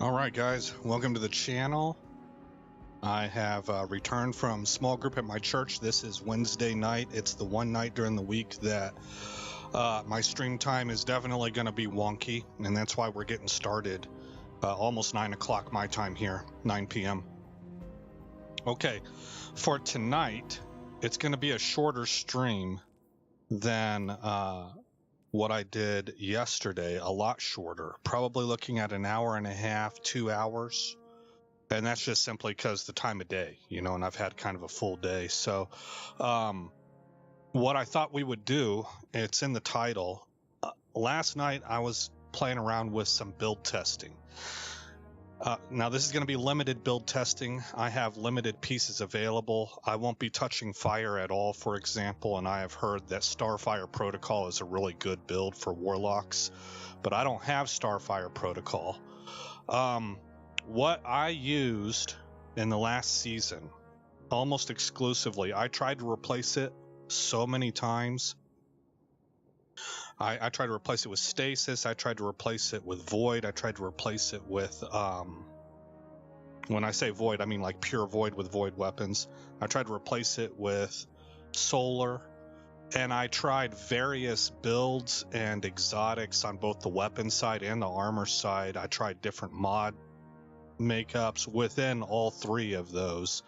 All right, guys, welcome to the channel. I have returned from small group at my church. This is Wednesday night. It's the one night during the week that my stream time is definitely going to be wonky, and that's why we're getting started almost 9 o'clock my time here, 9 p.m. Okay, for tonight, it's going to be a shorter stream than what I did yesterday, a lot shorter, probably looking at an hour and a half, 2 hours. And that's just simply because the time of day, you know, and I've had kind of a full day. So what I thought we would do, it's in the title. Last night I was playing around with some build testing. Now this is going to be limited build testing. I have limited pieces available. I won't be touching fire at all, for example, and I have heard that Starfire Protocol is a really good build for Warlocks, but I don't have Starfire Protocol. What I used in the last season, almost exclusively, I tried to replace it so many times. I tried to replace it with Stasis. I tried to replace it with Void. I tried to replace it with, when I say Void, I mean like pure Void with Void weapons. I tried to replace it with Solar. And I tried various builds and exotics on both the weapon side and the armor side. I tried different mod makeups within all three of those.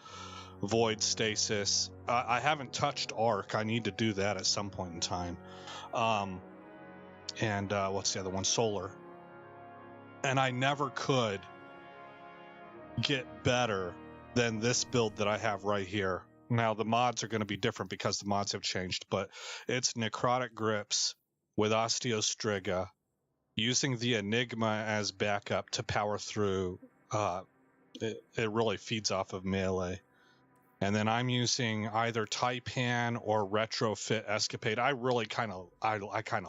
Void, Stasis. I haven't touched Arc. I need to do that at some point in time. And what's the other one? Solar. And I never could get better than this build that I have right here. Now the mods are going to be different because the mods have changed, but it's Necrotic Grips with Osteostriga, using the Enigma as backup to power through. It really feeds off of melee. And then I'm using either Taipan or Retrofit Escapade. I really kind of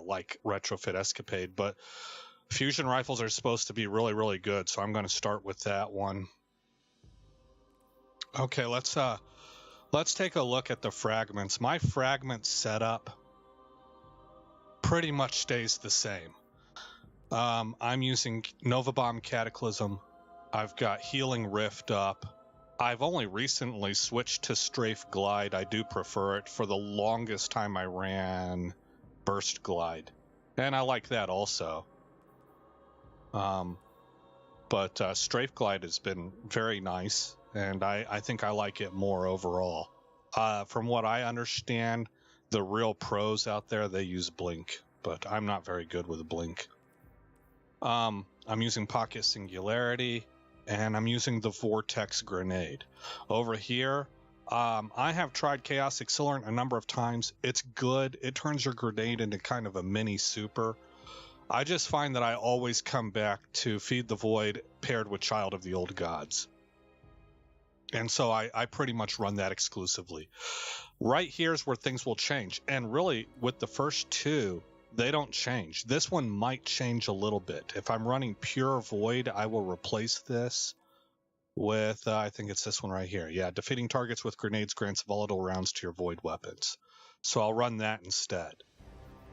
like Retrofit Escapade, but fusion rifles are supposed to be really, really good, so I'm going to start with that one. Okay, let's take a look at the fragments. My fragment setup pretty much stays the same. I'm using Nova Bomb Cataclysm. I've got Healing Rift up. I've only recently switched to Strafe Glide. I do prefer it. For the longest time I ran Burst Glide, and I like that also. But Strafe Glide has been very nice, and I think I like it more overall. From what I understand, the real pros out there, they use Blink, but I'm not very good with Blink. I'm using Pocket Singularity, and I'm using the Vortex Grenade. Over here, I have tried Chaos Accelerant a number of times. It's good. It turns your grenade into kind of a mini super. I just find that I always come back to Feed the Void paired with Child of the Old Gods. And so I pretty much run that exclusively. Right here's where things will change. And really, with the first two, they don't change. This one might change a little bit. If I'm running pure Void, I will replace this with, I think it's this one right here. Yeah, defeating targets with grenades grants volatile rounds to your Void weapons. So I'll run that instead.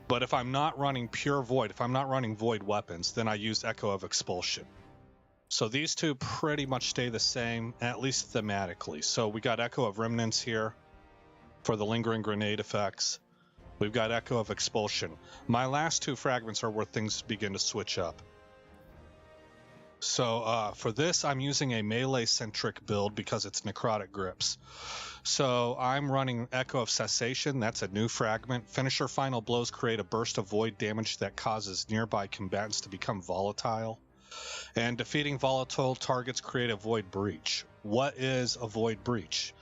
But if I'm not running pure Void, if I'm not running Void weapons, then I use Echo of Expulsion. So these two pretty much stay the same, at least thematically. So we got Echo of Remnants here for the lingering grenade effects. We've got Echo of Expulsion. My last two fragments are where things begin to switch up. So for this, I'm using a melee-centric build because it's Necrotic Grips. So I'm running Echo of Cessation. That's a new fragment. Finisher final blows create a burst of void damage that causes nearby combatants to become volatile. And defeating volatile targets create a void breach. What is a void breach?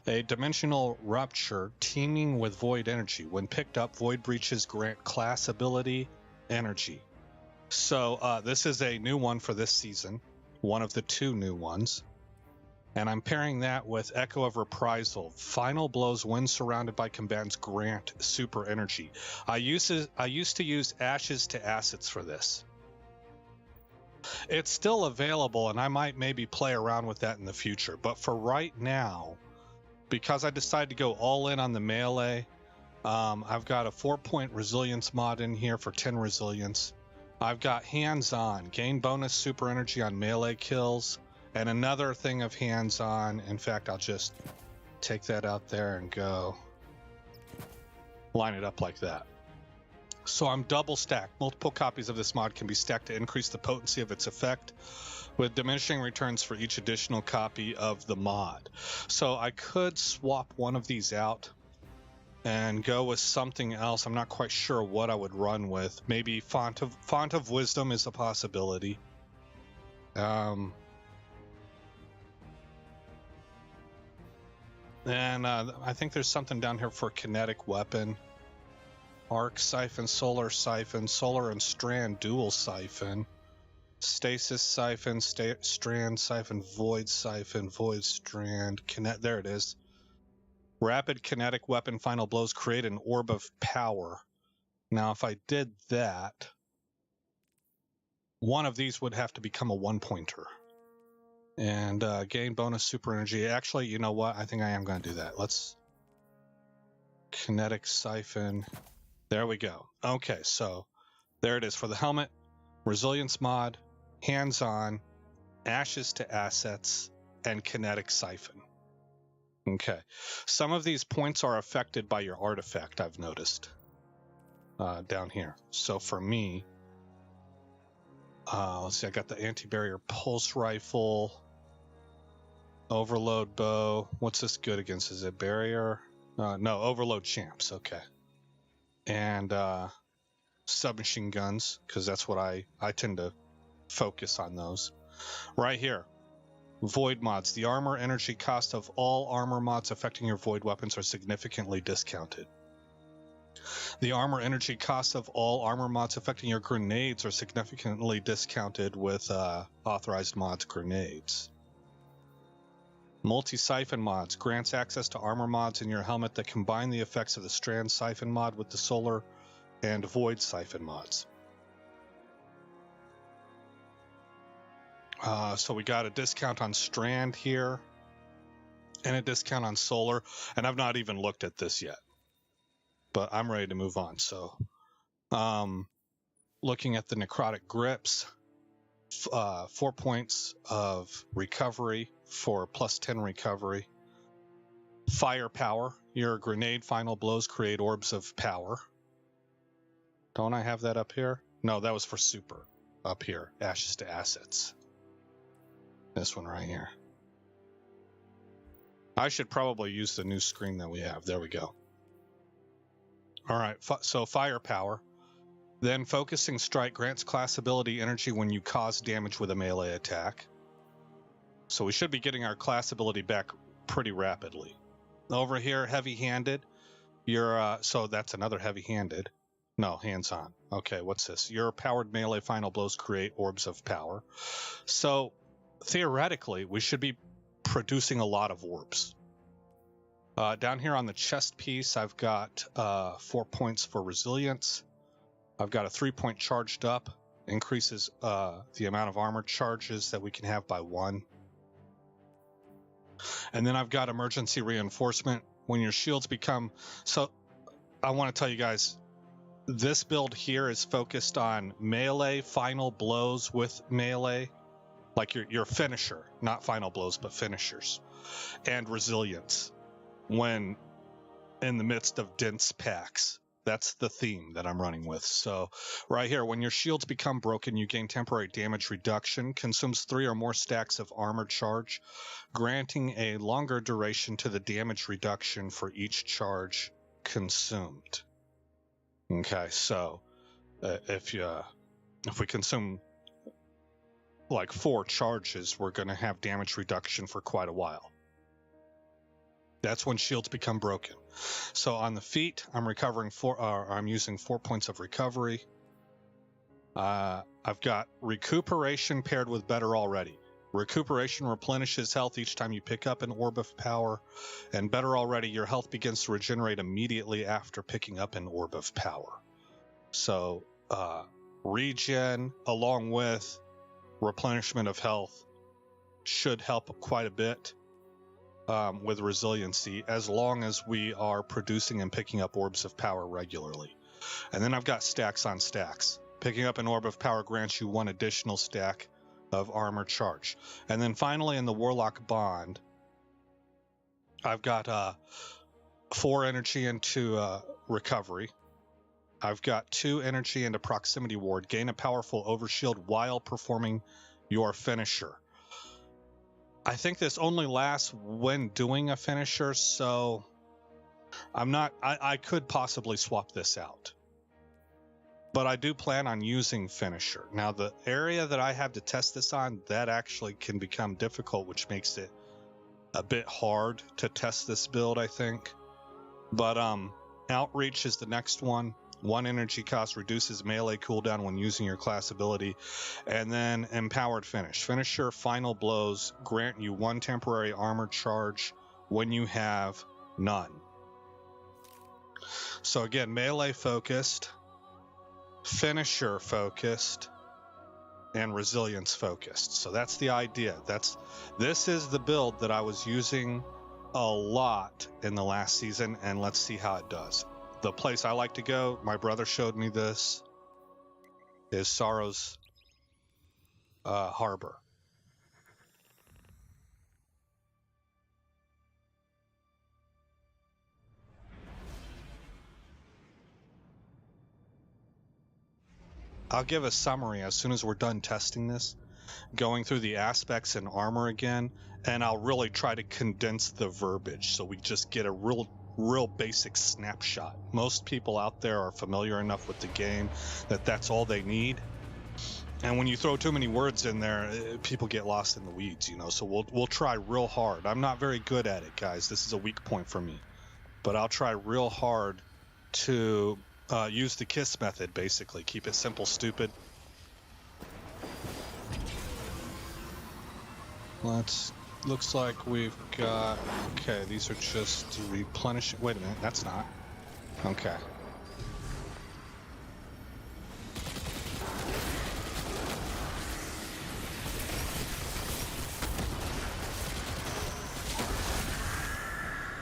A dimensional rupture teeming with void energy. When picked up, void breaches grant class ability energy. So this is a new one for this season, one of the two new ones. And I'm pairing that with Echo of Reprisal. Final blows when surrounded by combatants grant super energy. I used to use Ashes to Acids for this. It's still available, and I might maybe play around with that in the future. But for right now, because I decided to go all in on the melee, I've got a 4-point resilience mod in here for 10 resilience. I've got hands-on, gain bonus super energy on melee kills, and another thing of hands-on. In fact, I'll just take that out there and go line it up like that. So I'm double stacked. Multiple copies of this mod can be stacked to increase the potency of its effect, with diminishing returns for each additional copy of the mod. So I could swap one of these out and go with something else. I'm not quite sure what I would run with. Maybe Font of Wisdom is a possibility. And I think there's something down here for kinetic weapon. Arc Siphon, Solar and Strand Dual Siphon. Stasis Siphon, Strand Siphon, Void Strand, there it is. Rapid Kinetic Weapon, Final Blows, create an Orb of Power. Now, if I did that, one of these would have to become a one-pointer. And gain bonus super energy. Actually, you know what? I think I am going to do that. Let's Kinetic Siphon. There we go. Okay, so there it is for the helmet, Resilience mod, hands-on, ashes to assets, and Kinetic Siphon. Okay, some of these points are affected by your artifact, I've noticed, down here. So for me, let's see, I got the anti-barrier pulse rifle, overload bow. What's this good against? Is it barrier? No, overload champs, okay. And submachine guns, because that's what I tend to focus on those. Right here, void mods. The armor energy cost of all armor mods affecting your void weapons are significantly discounted. The armor energy cost of all armor mods affecting your grenades are significantly discounted with authorized mods grenades. Multi-siphon mods grants access to armor mods in your helmet that combine the effects of the Strand Siphon mod with the Solar and Void Siphon mods. So we got a discount on Strand here and a discount on Solar, and I've not even looked at this yet, but I'm ready to move on. So looking at the necrotic grips, 4 points of recovery for plus 10 recovery. Firepower, your grenade final blows create orbs of power. Don't I have that up here? No, that was for super up here. Ashes to assets. This one right here. I should probably use the new screen that we have. There we go. All right, so firepower. Then focusing strike grants class ability energy when you cause damage with a melee attack. So we should be getting our class ability back pretty rapidly. Over here, heavy-handed. So that's another heavy-handed. No, hands-on. Okay, what's this? Your powered melee final blows create orbs of power. So theoretically, we should be producing a lot of orbs. Down here on the chest piece, I've got 4 points for resilience. I've got a 3-point charged up, increases the amount of armor charges that we can have by 1. And then I've got emergency reinforcement. When your shields become... So I want to tell you guys, this build here is focused on melee, final blows with melee, like your finisher, not final blows, but finishers, and resilience when in the midst of dense packs. That's the theme that I'm running with. So right here, when your shields become broken, you gain temporary damage reduction, consumes 3 or more stacks of armor charge, granting a longer duration to the damage reduction for each charge consumed. Okay, so if we consume like 4 charges, we're going to have damage reduction for quite a while. That's when shields become broken. So on the feet, I'm using 4 points of recovery. I've got recuperation paired with better already. Recuperation replenishes health each time you pick up an orb of power, and better already, your health begins to regenerate immediately after picking up an orb of power. So regen along with replenishment of health should help quite a bit with resiliency, as long as we are producing and picking up orbs of power regularly. And then I've got stacks on stacks. Picking up an Orb of Power grants you 1 additional stack of armor charge. And then finally in the Warlock Bond, I've got 4 energy into recovery. I've got 2 energy into proximity ward. Gain a powerful overshield while performing your finisher. I think this only lasts when doing a finisher, so I could possibly swap this out. But I do plan on using finisher. Now the area that I have to test this on, that actually can become difficult, which makes it a bit hard to test this build, I think. But Outreach is the next one. 1 energy cost, reduces melee cooldown when using your class ability. And then Empowered Finish. Finisher Final Blows grant you 1 temporary armor charge when you have none. So again, melee focused, finisher focused, and resilience focused. So that's the idea. This is the build that I was using a lot in the last season, and let's see how it does. The place I like to go, my brother showed me this, is Sorrow's Harbor. I'll give a summary as soon as we're done testing this, going through the aspects and armor again, and I'll really try to condense the verbiage so we just get a real basic snapshot. Most people out there are familiar enough with the game that that's all they need. And when you throw too many words in there, people get lost in the weeds, you know. So we'll try real hard. I'm not very good at it, guys. This is a weak point for me. But I'll try real hard to use the KISS method, basically. Keep it simple, stupid. Looks like we've got... Okay, these are just replenishing... Wait a minute, that's not. Okay.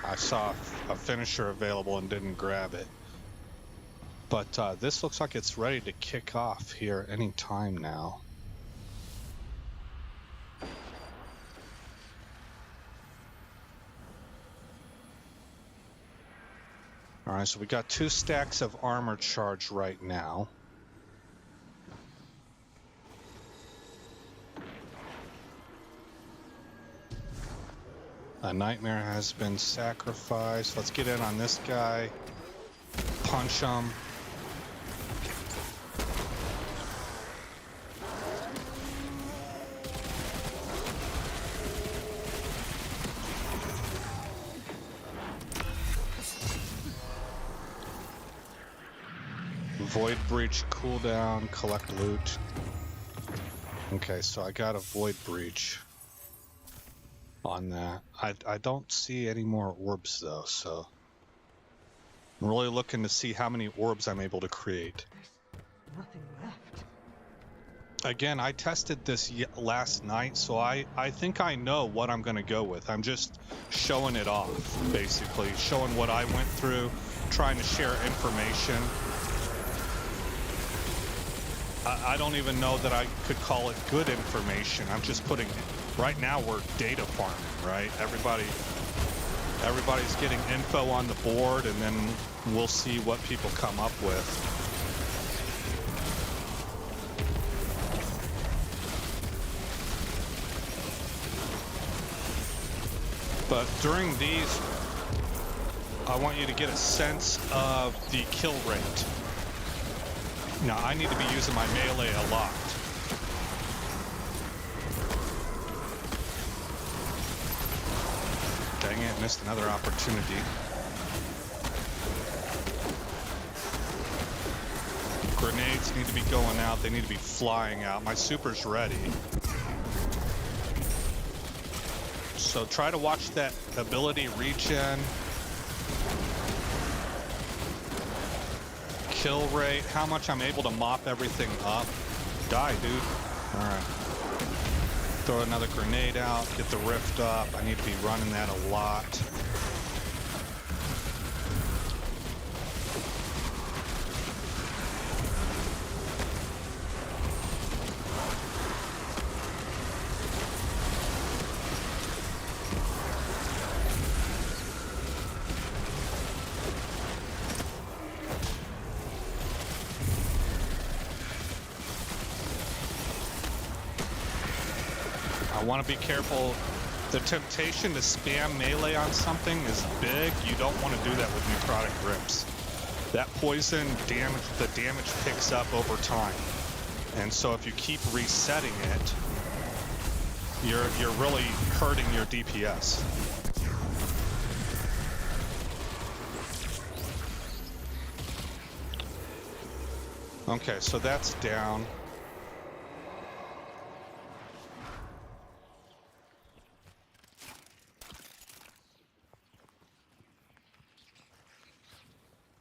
I saw a finisher available and didn't grab it. But this looks like it's ready to kick off here any time now. All right, so we got 2 stacks of armor charge right now. A nightmare has been sacrificed. Let's get in on this guy. Punch him. Void Breach cooldown, collect loot. Okay, so I got a Void Breach on that. I don't see any more orbs though, so I'm really looking to see how many orbs I'm able to create. There's nothing left. Again, I tested this last night, so I think I know what I'm going to go with. I'm just showing it off, basically. Showing what I went through, trying to share information. I don't even know that I could call it good information. I'm just putting... Right now, we're data farming, right? Everybody's getting info on the board, and then we'll see what people come up with. But during these, I want you to get a sense of the kill rate. Now, I need to be using my melee a lot. Dang it, missed another opportunity. Grenades need to be going out. They need to be flying out. My super's ready. So try to watch that ability regen. Kill rate, how much I'm able to mop everything up. Die, dude. Alright. Throw another grenade out, get the rift up. I need to be running that a lot. I want to be careful. The temptation to spam melee on something is big. You don't want to do that with necrotic grips. That poison damage, the damage picks up over time. And so if you keep resetting it, you're really hurting your DPS. Okay, so that's down.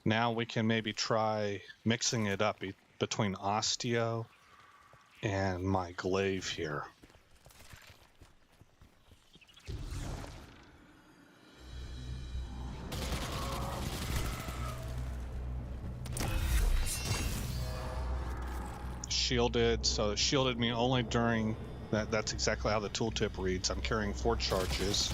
Now we can maybe try mixing it up between Osteo and my glaive here. Shielded, so it shielded me only during that. That's exactly how the tooltip reads. I'm carrying 4 charges.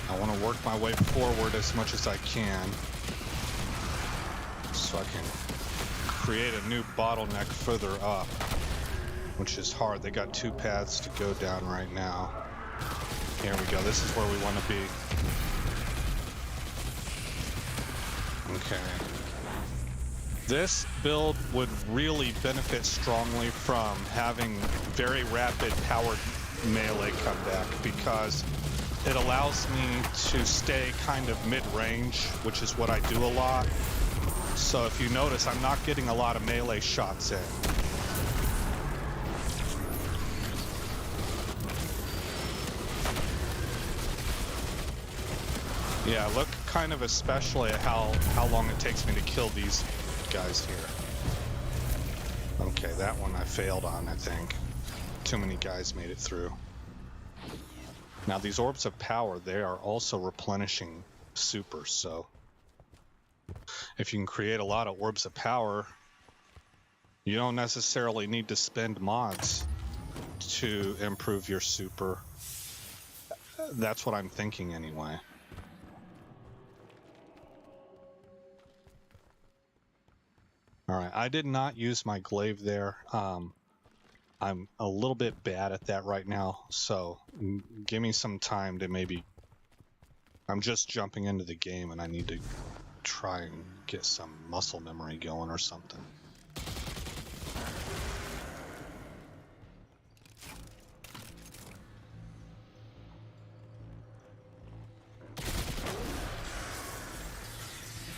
I want to work my way forward as much as I can, so I can create a new bottleneck further up, which is hard. They got 2 paths to go down right now. Here we go. This is where we want to be. Okay. This build would really benefit strongly from having very rapid powered melee comeback, because it allows me to stay kind of mid-range, which is what I do a lot. So if you notice, I'm not getting a lot of melee shots in. Yeah, look kind of especially at how long it takes me to kill these guys here. Okay, that one I failed on, I think. Too many guys made it through. Now these orbs of power, they are also replenishing super, so if you can create a lot of orbs of power, you don't necessarily need to spend mods to improve your super. That's what I'm thinking anyway. Alright, I did not use my glaive there. I'm a little bit bad at that right now, so give me some time to maybe... I'm just jumping into the game and I need to try and get some muscle memory going or something.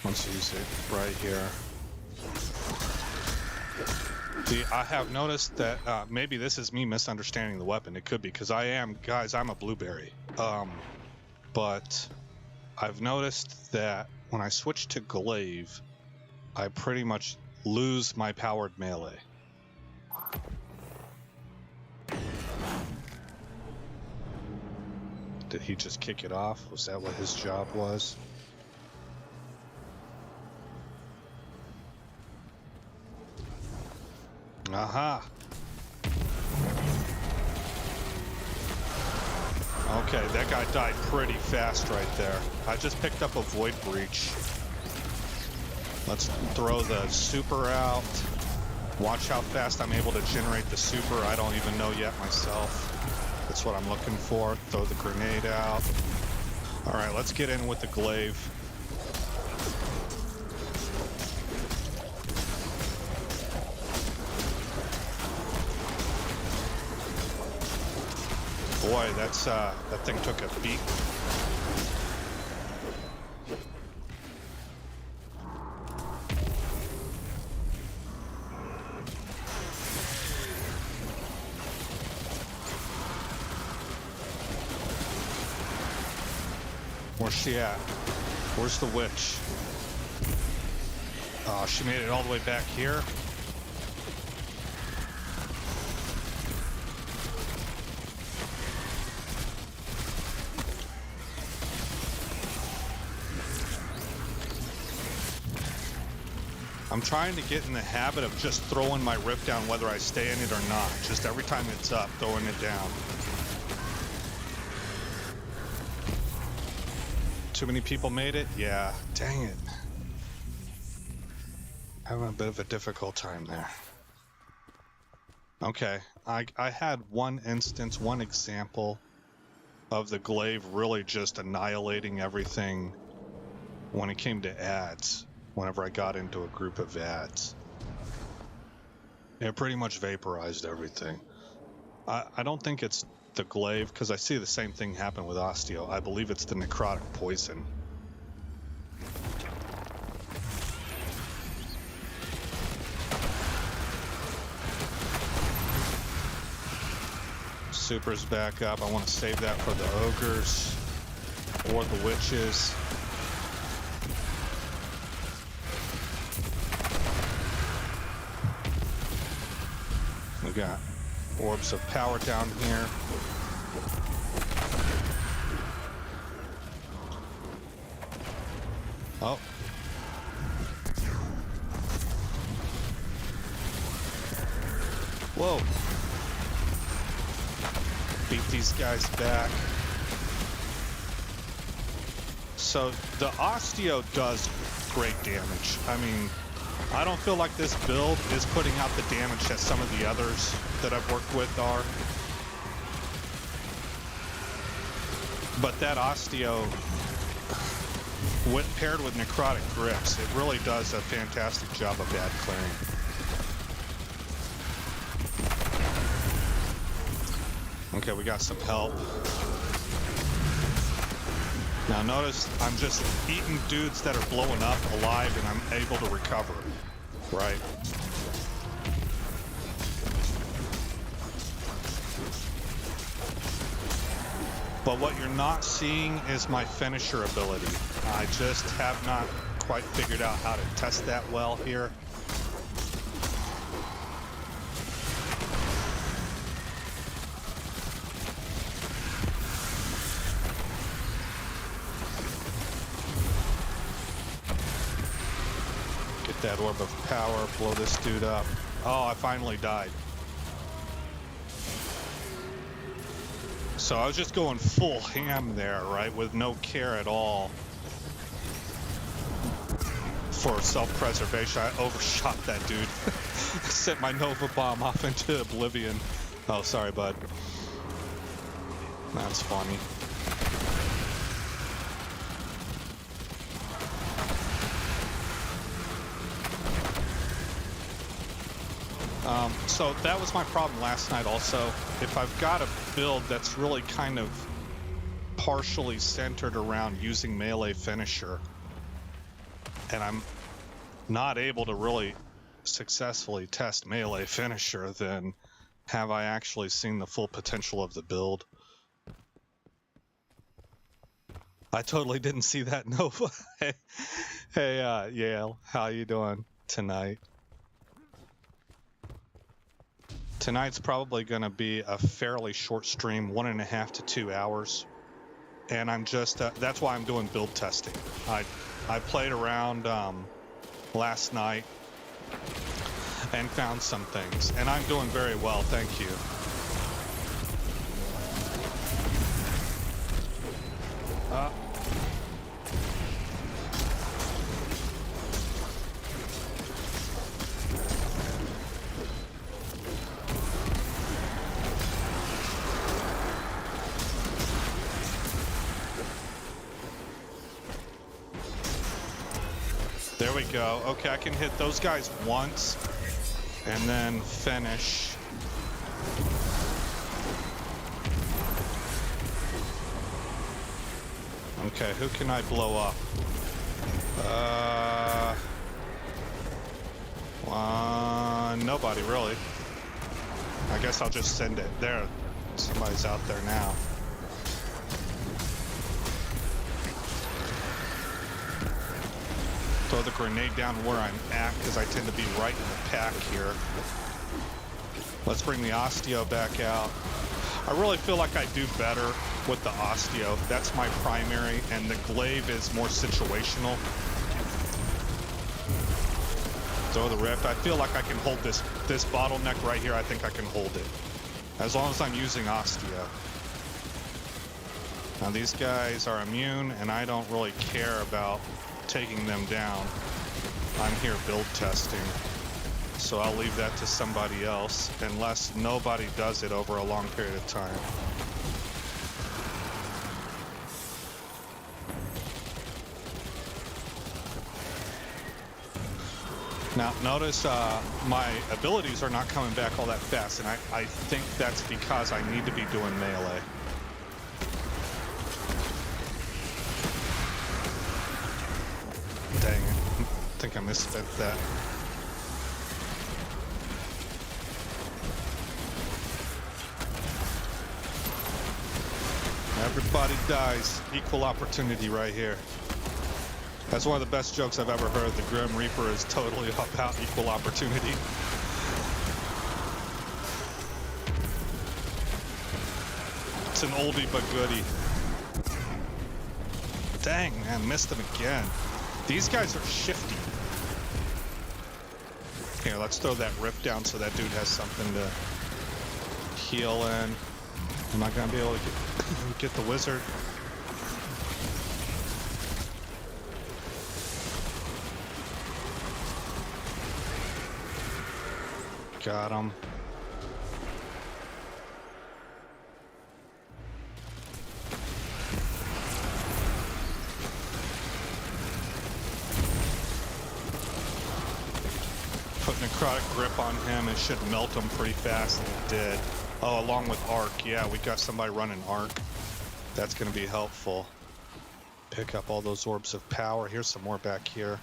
Let's use it right here. I have noticed that maybe this is me misunderstanding the weapon. It could be, because guys, I'm a blueberry. But I've noticed that when I switch to glaive, I pretty much lose my powered melee. Did he just kick it off? Was that what his job was? Aha! Okay, that guy died pretty fast right there. I just picked up a Void Breach. Let's throw the super out. Watch how fast I'm able to generate the super. I don't even know yet myself. That's what I'm looking for. Throw the grenade out. Alright, let's get in with the glaive. Boy, that thing took a beat. Where's she at? Where's the witch? Oh, she made it all the way back here. I'm trying to get in the habit of just throwing my rip down whether I stay in it or not. Just every time it's up, throwing it down. Too many people made it? Yeah, dang it. Having a bit of a difficult time there. Okay, I had one instance, one example of the glaive really just annihilating everything when it came to ads. Whenever I got into a group of ads, it pretty much vaporized everything. I don't think it's the glaive, because I see the same thing happen with osteo. I believe it's the necrotic poison. Super's back up. I want to save that for the ogres or the witches. We got orbs of power down here. Oh. Whoa. Beat these guys back. So the osteo does great damage. I mean, I don't feel like this build is putting out the damage that some of the others that I've worked with are. But that osteo, paired with necrotic grips, it really does a fantastic job of bad clearing. Okay, we got some help. Now notice I'm just eating dudes that are blowing up alive and I'm able to recover, right? But what you're not seeing is my finisher ability. I just have not quite figured out how to test that well here. That orb of power, blow this dude up. Oh, I finally died. So I was just going full ham there, right, with no care at all for self-preservation. I overshot that dude. Sent my Nova Bomb off into oblivion. Oh, sorry, bud. That's funny. So that was my problem last night also. If I've got a build that's really kind of partially centered around using melee finisher, and I'm not able to really successfully test melee finisher, then have I actually seen the full potential of the build? I totally didn't see that Nova. Hey, Yale, how you doing tonight? Tonight's probably going to be a fairly short stream, 1.5 to 2 hours. And I'm just, that's why I'm doing build testing. I played around last night and found some things. And I'm doing very well, thank you. There we go. Okay, I can hit those guys once and then finish. Okay, who can I blow up? Nobody really. I guess I'll just send it there. Somebody's out there now. Throw the grenade down where I'm at, because I tend to be right in the pack here. Let's bring the osteo back out. I really feel like I do better with the osteo. That's my primary, and the glaive is more situational. Throw the rift. I feel like I can hold this bottleneck right here. I think I can hold it. As long as I'm using Osteo. Now these guys are immune, and I don't really care about taking them down. I'm here build testing. So I'll leave that to somebody else, unless nobody does it over a long period of time. Now, notice my abilities are not coming back all that fast, and I think that's because I need to be doing melee. Dang it. I think I misspent that. Everybody dies. Equal opportunity right here. That's one of the best jokes I've ever heard. The Grim Reaper is totally about equal opportunity. It's an oldie but goodie. Dang, man, missed him again. These guys are shifty. Here, let's throw that rift down so that dude has something to heal in. Am I gonna be able to get the wizard? Got him. Put necrotic grip on him. It should melt him pretty fast, and it did. Oh, along with arc. Yeah, we got somebody running arc. That's going to be helpful. Pick up all those orbs of power. Here's some more back here.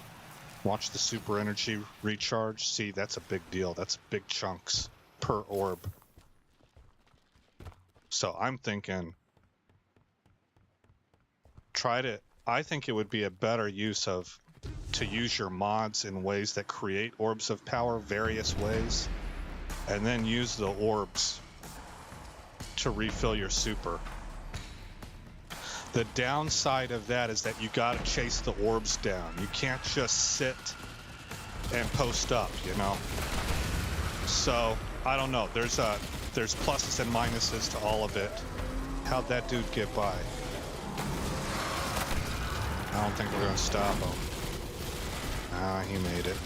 Watch the super energy recharge. See, that's a big deal. That's big chunks per orb. So I'm thinking, I think it would be a better use to use your mods in ways that create orbs of power, various ways, and then use the orbs to refill your super. The downside of that is that you gotta chase the orbs down. You can't just sit and post up, you know? So, I don't know. There's pluses and minuses to all of it. How'd that dude get by? I don't think we're gonna stop him. Ah, he made it.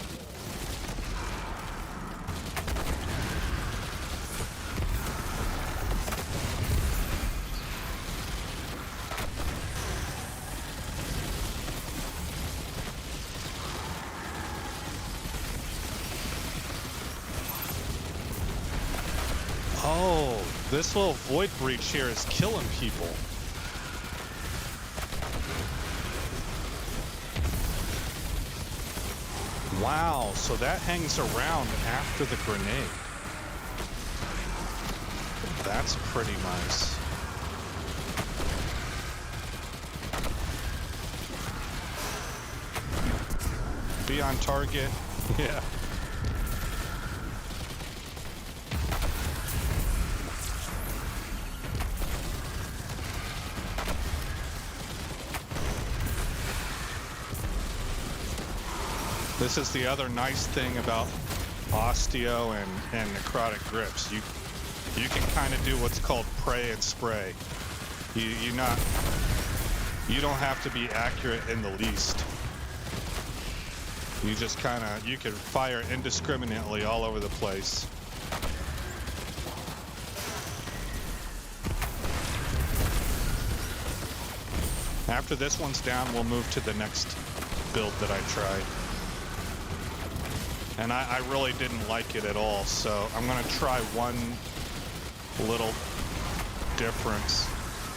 Oh, this little void breach here is killing people. Wow, so that hangs around after the grenade. That's pretty nice. Be on target. Yeah. This is the other nice thing about Osteo and necrotic grips. You can kind of do what's called pray and spray. You don't have to be accurate in the least. You just you can fire indiscriminately all over the place. After this one's down, we'll move to the next build that I tried. And I really didn't like it at all, so I'm gonna try one little difference.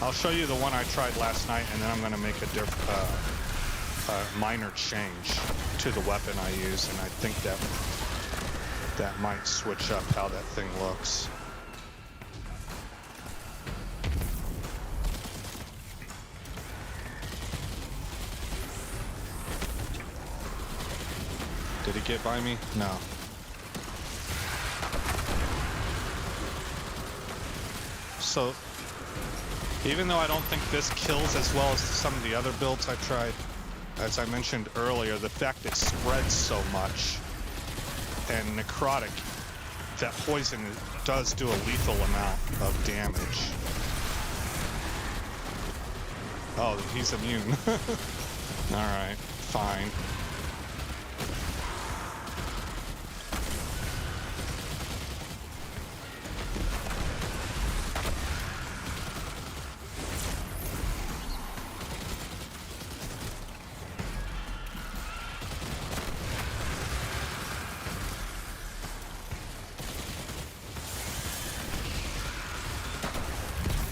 I'll show you the one I tried last night, and then I'm gonna make a minor change to the weapon I use, and I think that might switch up how that thing looks. Did he get by me? No. So, even though I don't think this kills as well as some of the other builds I tried, as I mentioned earlier, the fact it spreads so much and necrotic, that poison does do a lethal amount of damage. Oh, he's immune. Alright, fine.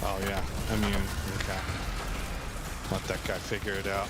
Oh yeah, immune. Okay. Let that guy figure it out.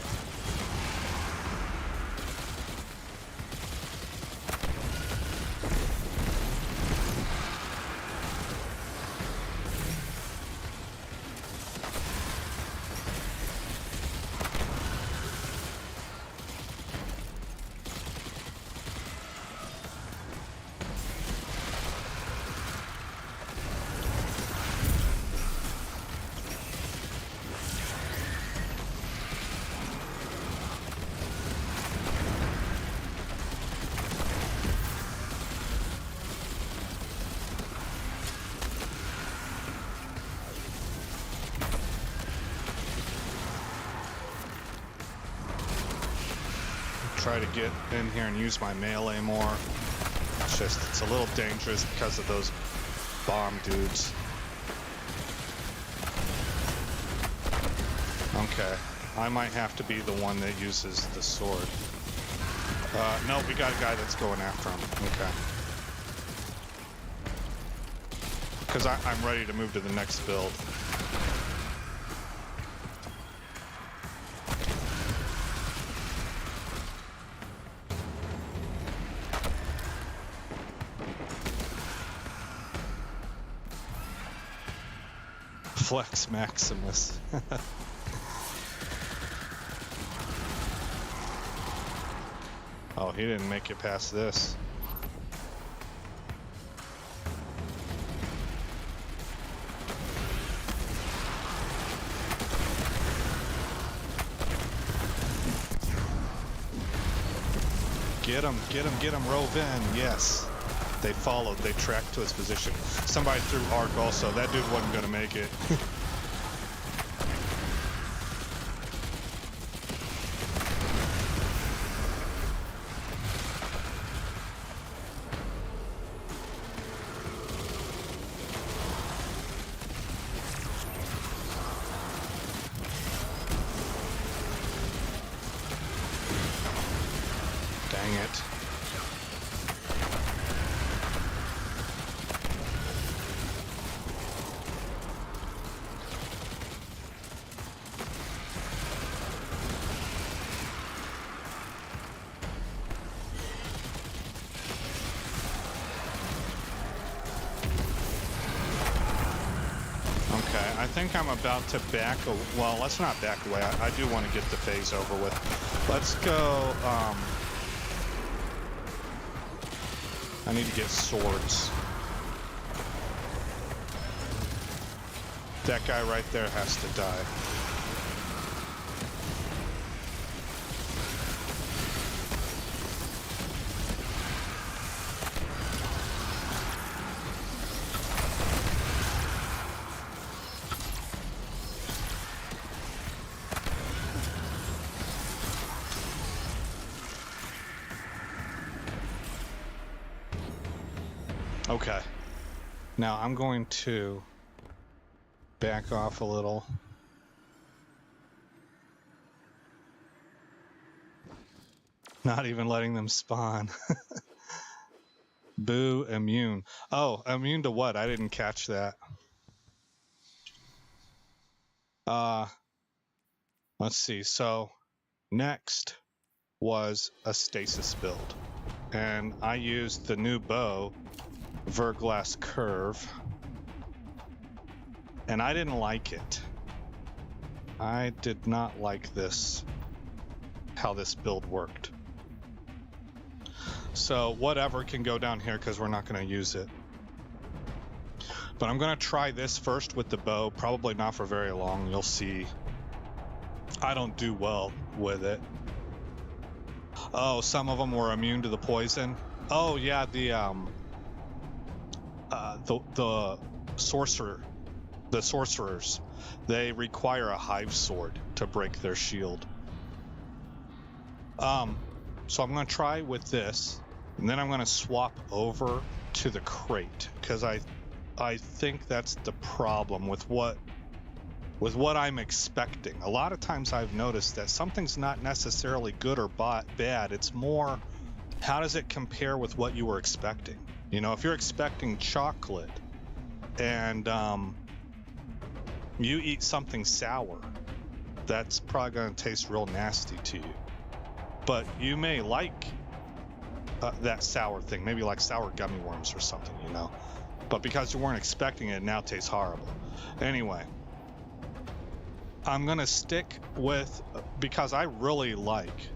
Try to get in here and use my melee more. It's a little dangerous because of those bomb dudes. Okay, I might have to be the one that uses the sword. No, we got a guy that's going after him. Okay. Because I'm ready to move to the next build. Flex Maximus. Oh, he didn't make it past this. Get him, get him, get him, rove in, yes. They followed, they tracked to his position. Somebody threw arc also, that dude wasn't gonna make it. Dang it. I think I'm about to back, well, let's not back away. I do want to get the phase over with. Let's go, I need to get swords. That guy right there has to die. Okay, now I'm going to back off a little. Not even letting them spawn. Boo, immune. Oh, immune to what? I didn't catch that. Let's see. So next was a stasis build. And I used the new bow, Verglass Curve, and I didn't like it. I did not like this, how this build worked. So whatever can go down here because we're not going to use it. But I'm going to try this first with the bow, probably not for very long. You'll see I don't do well with it. Oh, some of them were immune to the poison. Oh yeah, the sorcerers, they require a hive sword to break their shield. So I'm going to try with this, and then I'm going to swap over to the crate, because I think that's the problem with what I'm expecting. A lot of times I've noticed that something's not necessarily good or bad. It's more, how does it compare with what you were expecting? You know, if you're expecting chocolate and you eat something sour, that's probably going to taste real nasty to you. But you may like that sour thing, maybe like sour gummy worms or something, you know. But because you weren't expecting it, it now tastes horrible. Anyway, I'm going to stick with, because I really like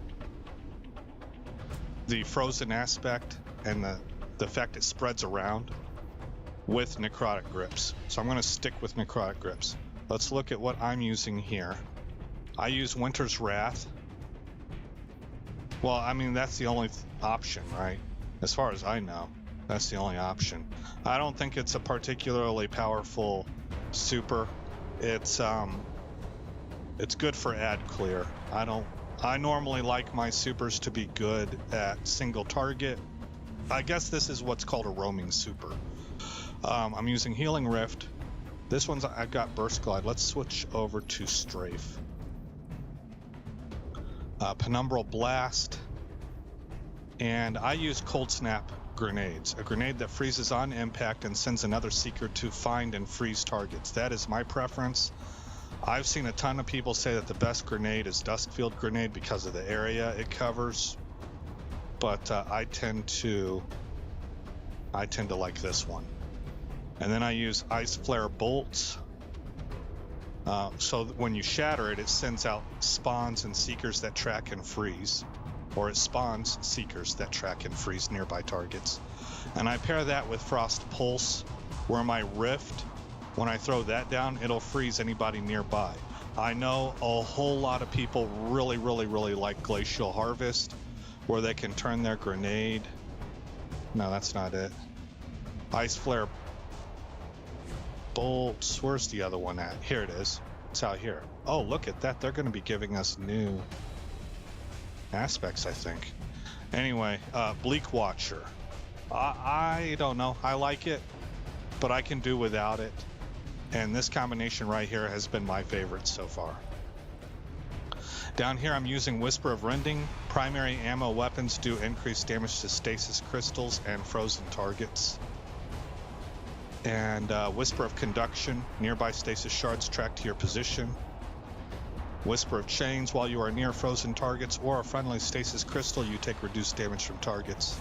the frozen aspect and the fact it spreads around with necrotic grips. So I'm going to stick with necrotic grips. Let's look at what I'm using here. I use Winter's Wrath. Well, I mean, that's the only option, right? As far as I know, that's the only option. I don't think it's a particularly powerful super. It's good for ad clear. I normally like my supers to be good at single target. I guess this is what's called a roaming super. I'm using Healing Rift. This one's, I've got Burst Glide. Let's switch over to Strafe. Penumbral Blast. And I use Cold Snap grenades. A grenade that freezes on impact and sends another seeker to find and freeze targets. That is my preference. I've seen a ton of people say that the best grenade is Duskfield grenade because of the area it covers, but I tend to like this one. And then I use Ice Flare bolts. So when you shatter it, it sends out spawns and seekers that track and freeze, or it spawns seekers that track and freeze nearby targets. And I pair that with Frost Pulse, where my Rift, when I throw that down, it'll freeze anybody nearby. I know a whole lot of people really, really, really like Glacial Harvest, where they can turn their grenade. No, that's not it. Ice Flare bolts. Where's the other one at? Here it is. It's out here. Oh, look at that. They're going to be giving us new aspects, I think. Anyway, Bleak Watcher. I don't know. I like it, but I can do without it. And this combination right here has been my favorite so far. Down here, I'm using Whisper of Rending. Primary ammo weapons do increased damage to stasis crystals and frozen targets. And Whisper of Conduction. Nearby stasis shards track to your position. Whisper of Chains. While you are near frozen targets or a friendly stasis crystal, you take reduced damage from targets.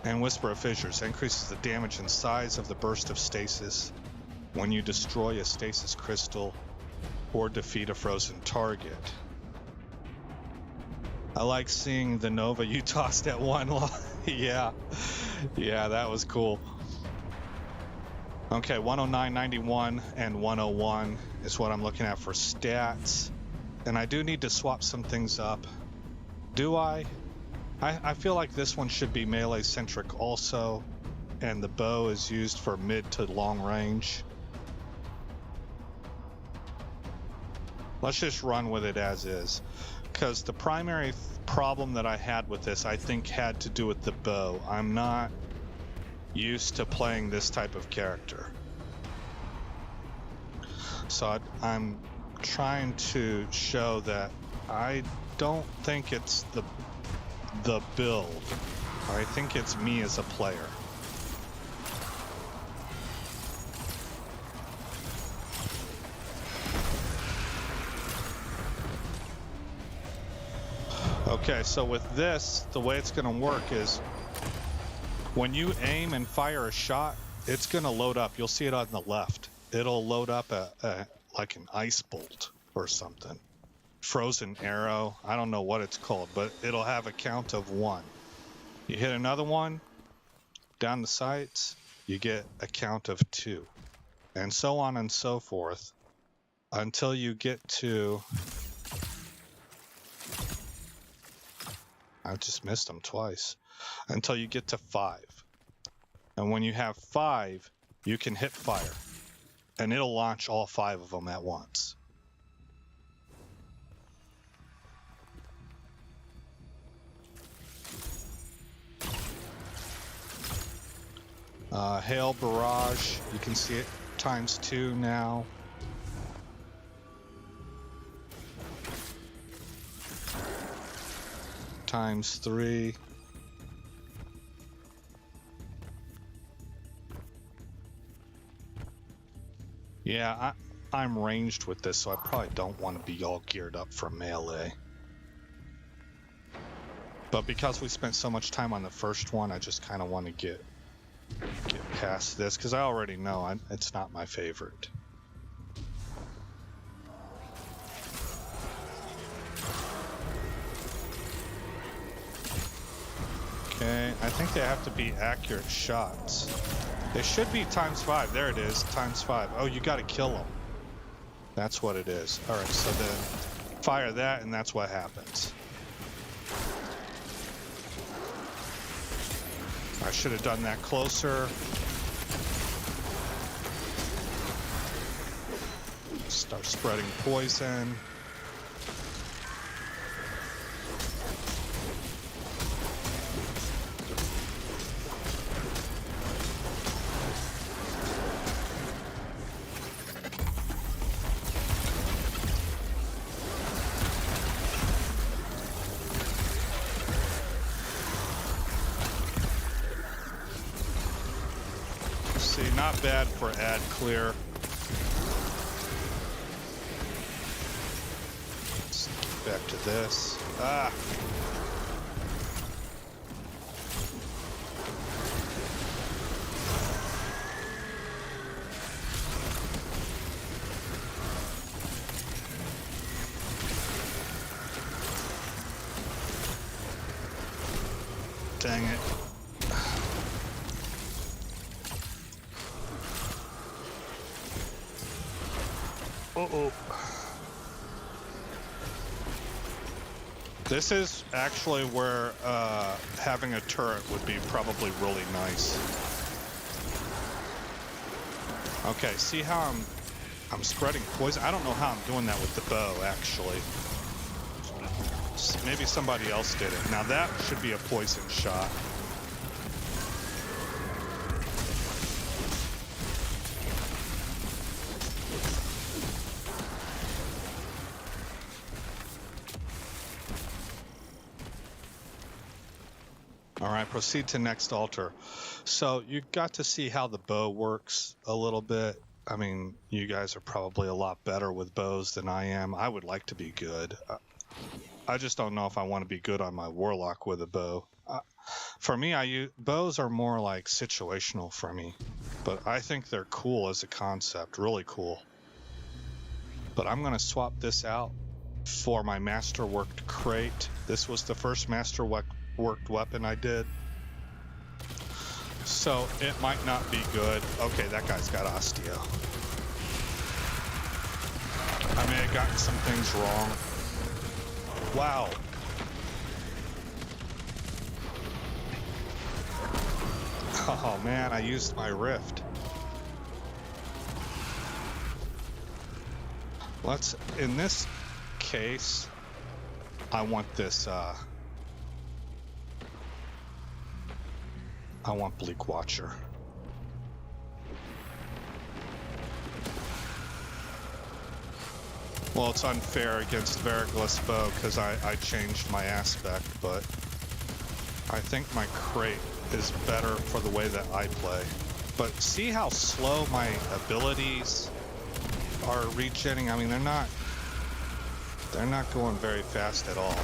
And Whisper of Fissures. Increases the damage and size of the burst of stasis when you destroy a stasis crystal or defeat a frozen target. I like seeing the Nova you tossed at one. Yeah, that was cool. Okay, 109, 91, and 101 is what I'm looking at for stats. And I do need to swap some things up. Do I? I feel like this one should be melee centric also, and the bow is used for mid to long range. Let's just run with it as is, because the primary problem that I had with this, I think, had to do with the bow. I'm not used to playing this type of character, so I'm trying to show that I don't think it's the build. I think it's me as a player. Okay, so with this, the way it's going to work is when you aim and fire a shot, it's going to load up. You'll see it on the left. It'll load up like an ice bolt or something. Frozen arrow. I don't know what it's called, but it'll have a count of 1. You hit another one down the sights, you get a count of 2. And so on and so forth until you get to... I just missed them twice. until you get to 5. And when you have 5, you can hit fire, and it'll launch all 5 of them at once. Hail Barrage, you can see it ×2 now. ×3. Yeah, I'm ranged with this, so I probably don't want to be all geared up for melee. But because we spent so much time on the first one, I just kind of want to get past this, because I already know it's not my favorite. Okay, I think they have to be accurate shots. They should be ×5. There it is, ×5. Oh, you gotta kill them. That's what it is. Alright, so then fire that, and that's what happens. I should have done that closer. Start spreading poison. See, not bad for ad clear. Let's get back to this. Ah! Dang it. Uh-oh. This is actually where having a turret would be probably really nice. Okay, see how I'm spreading poison? I don't know how I'm doing that with the bow, actually. Maybe somebody else did it. Now that should be a poison shot. All right, proceed to next altar. So you got to see how the bow works a little bit. I mean, you guys are probably a lot better with bows than I am. I would like to be good. I just don't know if I want to be good on my Warlock with a bow. For me, bows are more like situational for me, but I think they're cool as a concept, really cool. But I'm going to swap this out for my masterworked crate. This was the first masterworked weapon I did. So it might not be good. Okay, that guy's got osteo. I may have gotten some things wrong. Wow. Oh man, I used my rift. In this case, I want this, I want Bleak Watcher. Well, it's unfair against Varigla's bow because I changed my aspect, but I think my crate is better for the way that I play. But see how slow my abilities are regenerating? I mean, they're not going very fast at all.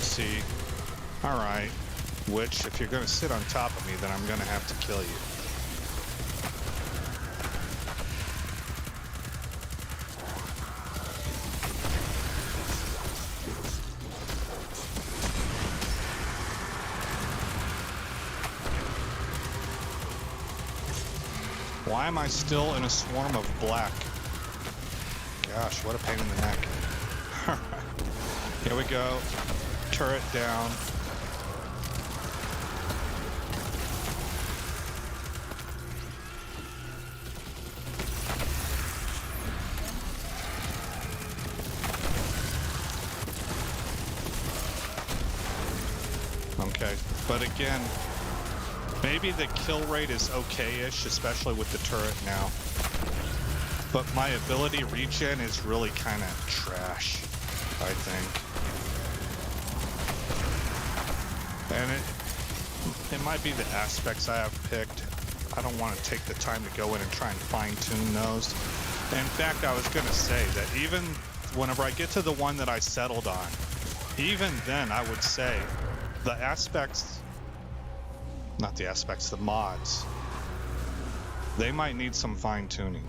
See. All right. Which, if you're going to sit on top of me, then I'm going to have to kill you. Why am I still in a swarm of black? Gosh, what a pain in the neck. Here we go. Turret down. Okay, but again, maybe the kill rate is okay-ish, especially with the turret now. But my ability regen is really kind of trash, I think. And it might be the aspects I have picked. I don't want to take the time to go in and try and fine-tune those. In fact, I was going to say that even whenever I get to the one that I settled on, even then I would say the aspects, not the aspects, the mods, they might need some fine-tuning.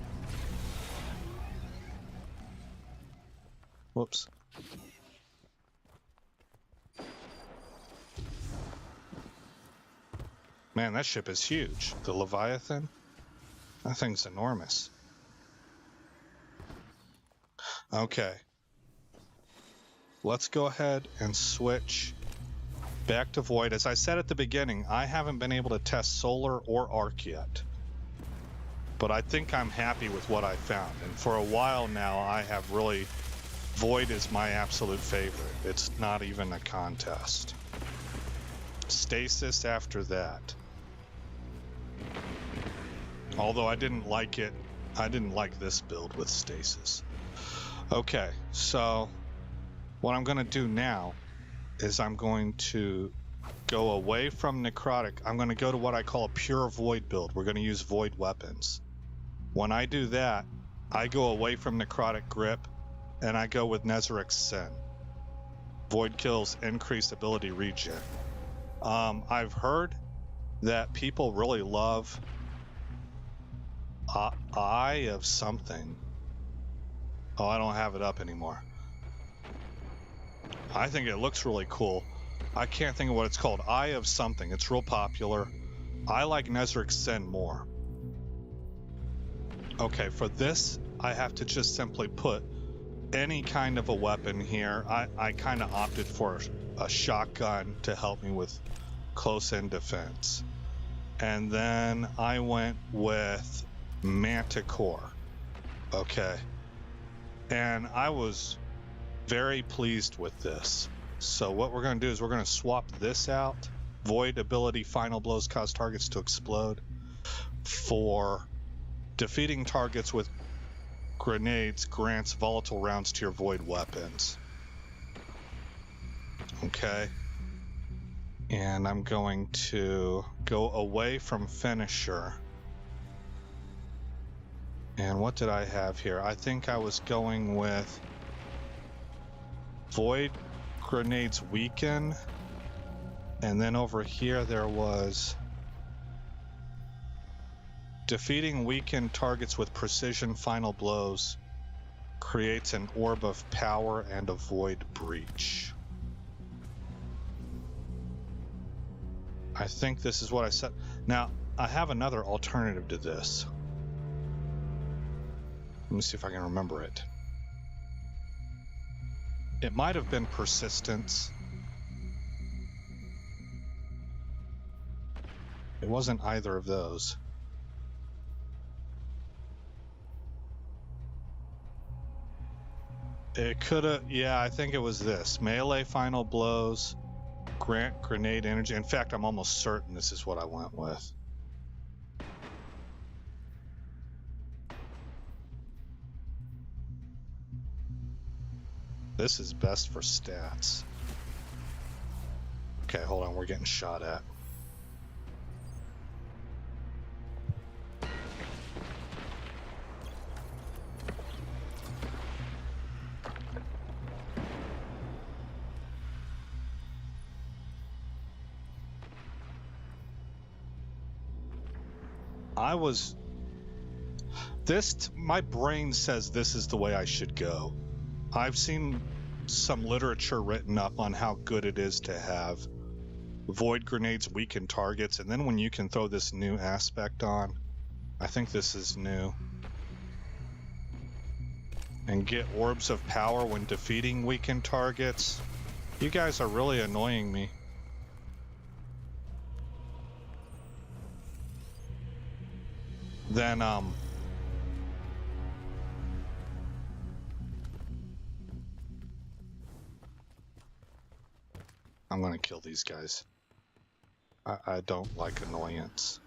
Whoops. Man, that ship is huge. The Leviathan? That thing's enormous. Okay. Let's go ahead and switch back to Void. As I said at the beginning, I haven't been able to test Solar or Arc yet. But I think I'm happy with what I found. And for a while now, I have really... Void is my absolute favorite. It's not even a contest. Stasis after that. Although I didn't like it. I didn't like this build with Stasis. Okay, so what I'm going to do now is I'm going to go away from Necrotic. I'm going to go to what I call a pure Void build. We're going to use Void weapons. When I do that, I go away from Necrotic Grip and I go with Nezaric's Sin. Void kills increased ability regen. I've heard that people really love Eye of something. Oh, I don't have it up anymore. I think it looks really cool. I can't think of what it's called. Eye of something. It's real popular. I like Nezaric's Sin more. Okay, for this, I have to just simply put any kind of a weapon here. I kind of opted for a shotgun to help me with close-in defense. And then I went with Manticore. Okay. And I was very pleased with this. So what we're going to do is we're going to swap this out. Void ability, final blows cause targets to explode. For defeating targets with grenades grants volatile rounds to your Void weapons. Okay. And I'm going to go away from Finisher. And what did I have here? I think I was going with Void grenades weaken. And then over here there was defeating weakened targets with precision final blows creates an orb of power and a void breach. I think this is what I said. Now, I have another alternative to this. Let me see if I can remember it. It might have been persistence. It wasn't either of those. It could have, yeah, I think it was this. Melee final blows, grant grenade energy. In fact, I'm almost certain this is what I went with. This is best for stats. Okay, hold on, we're getting shot at. My brain says this is the way I should go. I've seen some literature written up on how good it is to have void grenades weaken targets, and then when you can throw this new aspect on, I think this is new. And get orbs of power when defeating weakened targets. You guys are really annoying me. Then, I'm gonna kill these guys. I don't like annoyance.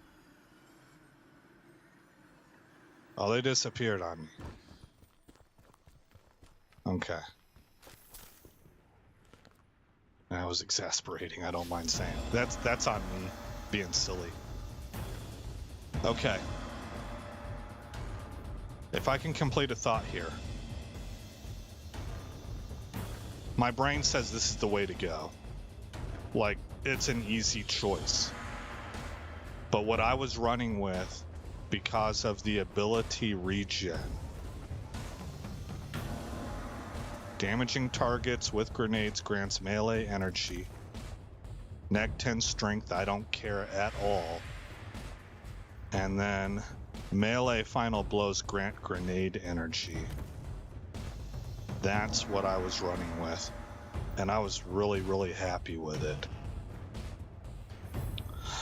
Oh, they disappeared on me. Okay. That was exasperating, I don't mind saying. That's on me, being silly. Okay. If I can complete a thought here. My brain says this is the way to go. Like, it's an easy choice. But what I was running with, because of the ability regen, damaging targets with grenades grants melee energy. Neg 10 strength, I don't care at all. And then melee final blows grant grenade energy. That's what I was running with. And I was really, really happy with it.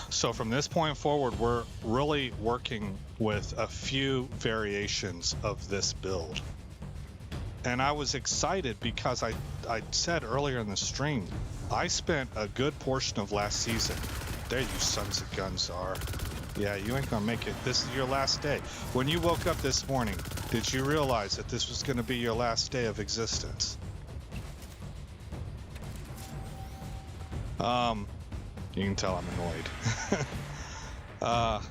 So from this point forward, we're really working with a few variations of this build. And I was excited because I said earlier in the stream, I spent a good portion of last season. There you sons of guns are. Yeah, you ain't gonna make it. This is your last day. When you woke up this morning, did you realize that this was gonna be your last day of existence? You can tell I'm annoyed.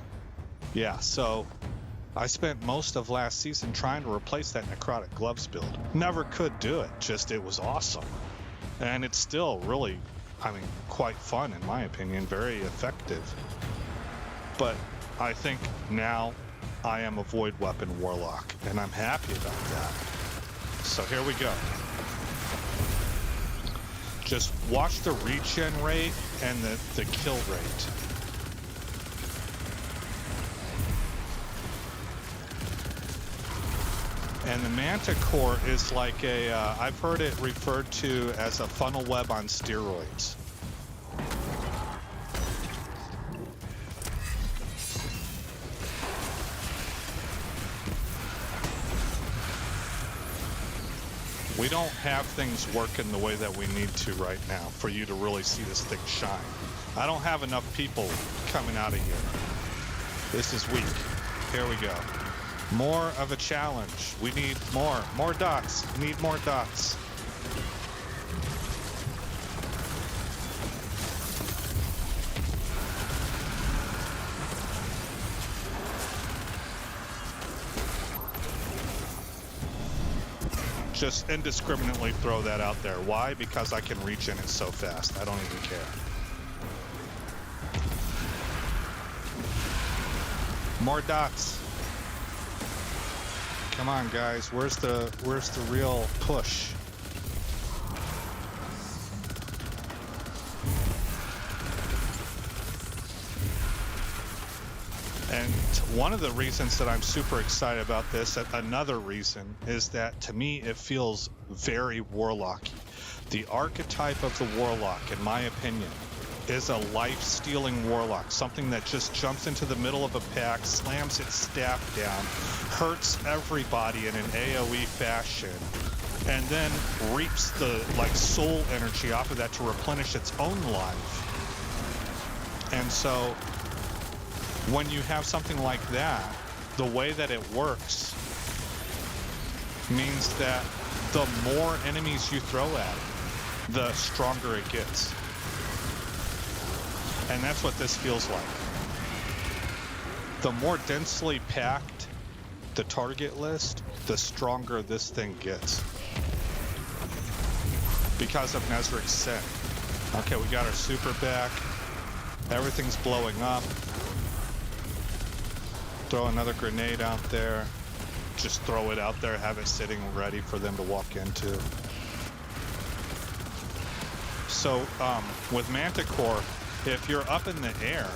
Yeah, so I spent most of last season trying to replace that necrotic gloves build. Never could do it, just it was awesome. And it's still really, I mean, quite fun in my opinion, very effective. But I think now I am a void weapon warlock, and I'm happy about that. So here we go. Just watch the regen rate and the kill rate. And the Manticore is like a, I've heard it referred to as a funnel web on steroids. We don't have things working the way that we need to right now for you to really see this thing shine. I don't have enough people coming out of here. This is weak. Here we go. More of a challenge. We need more dots. We need more dots. Just indiscriminately throw that out there. Why? Because I can reach in it so fast. I don't even care. More dots. Come on, guys. Where's the real push? And one of the reasons that I'm super excited about this, another reason, is that to me it feels very warlocky. The archetype of the warlock, in my opinion, is a life-stealing warlock, something that just jumps into the middle of a pack, slams its staff down, hurts everybody in an AoE fashion, and then reaps the soul energy off of that to replenish its own life. And so when you have something like that, the way that it works means that the more enemies you throw at it, the stronger it gets. And that's what this feels like. The more densely packed the target list, the stronger this thing gets. Because of Nezric's Sin. Okay, we got our super back. Everything's blowing up. Throw another grenade out there. Just throw it out there, have it sitting ready for them to walk into. So with Manticore, if you're up in the air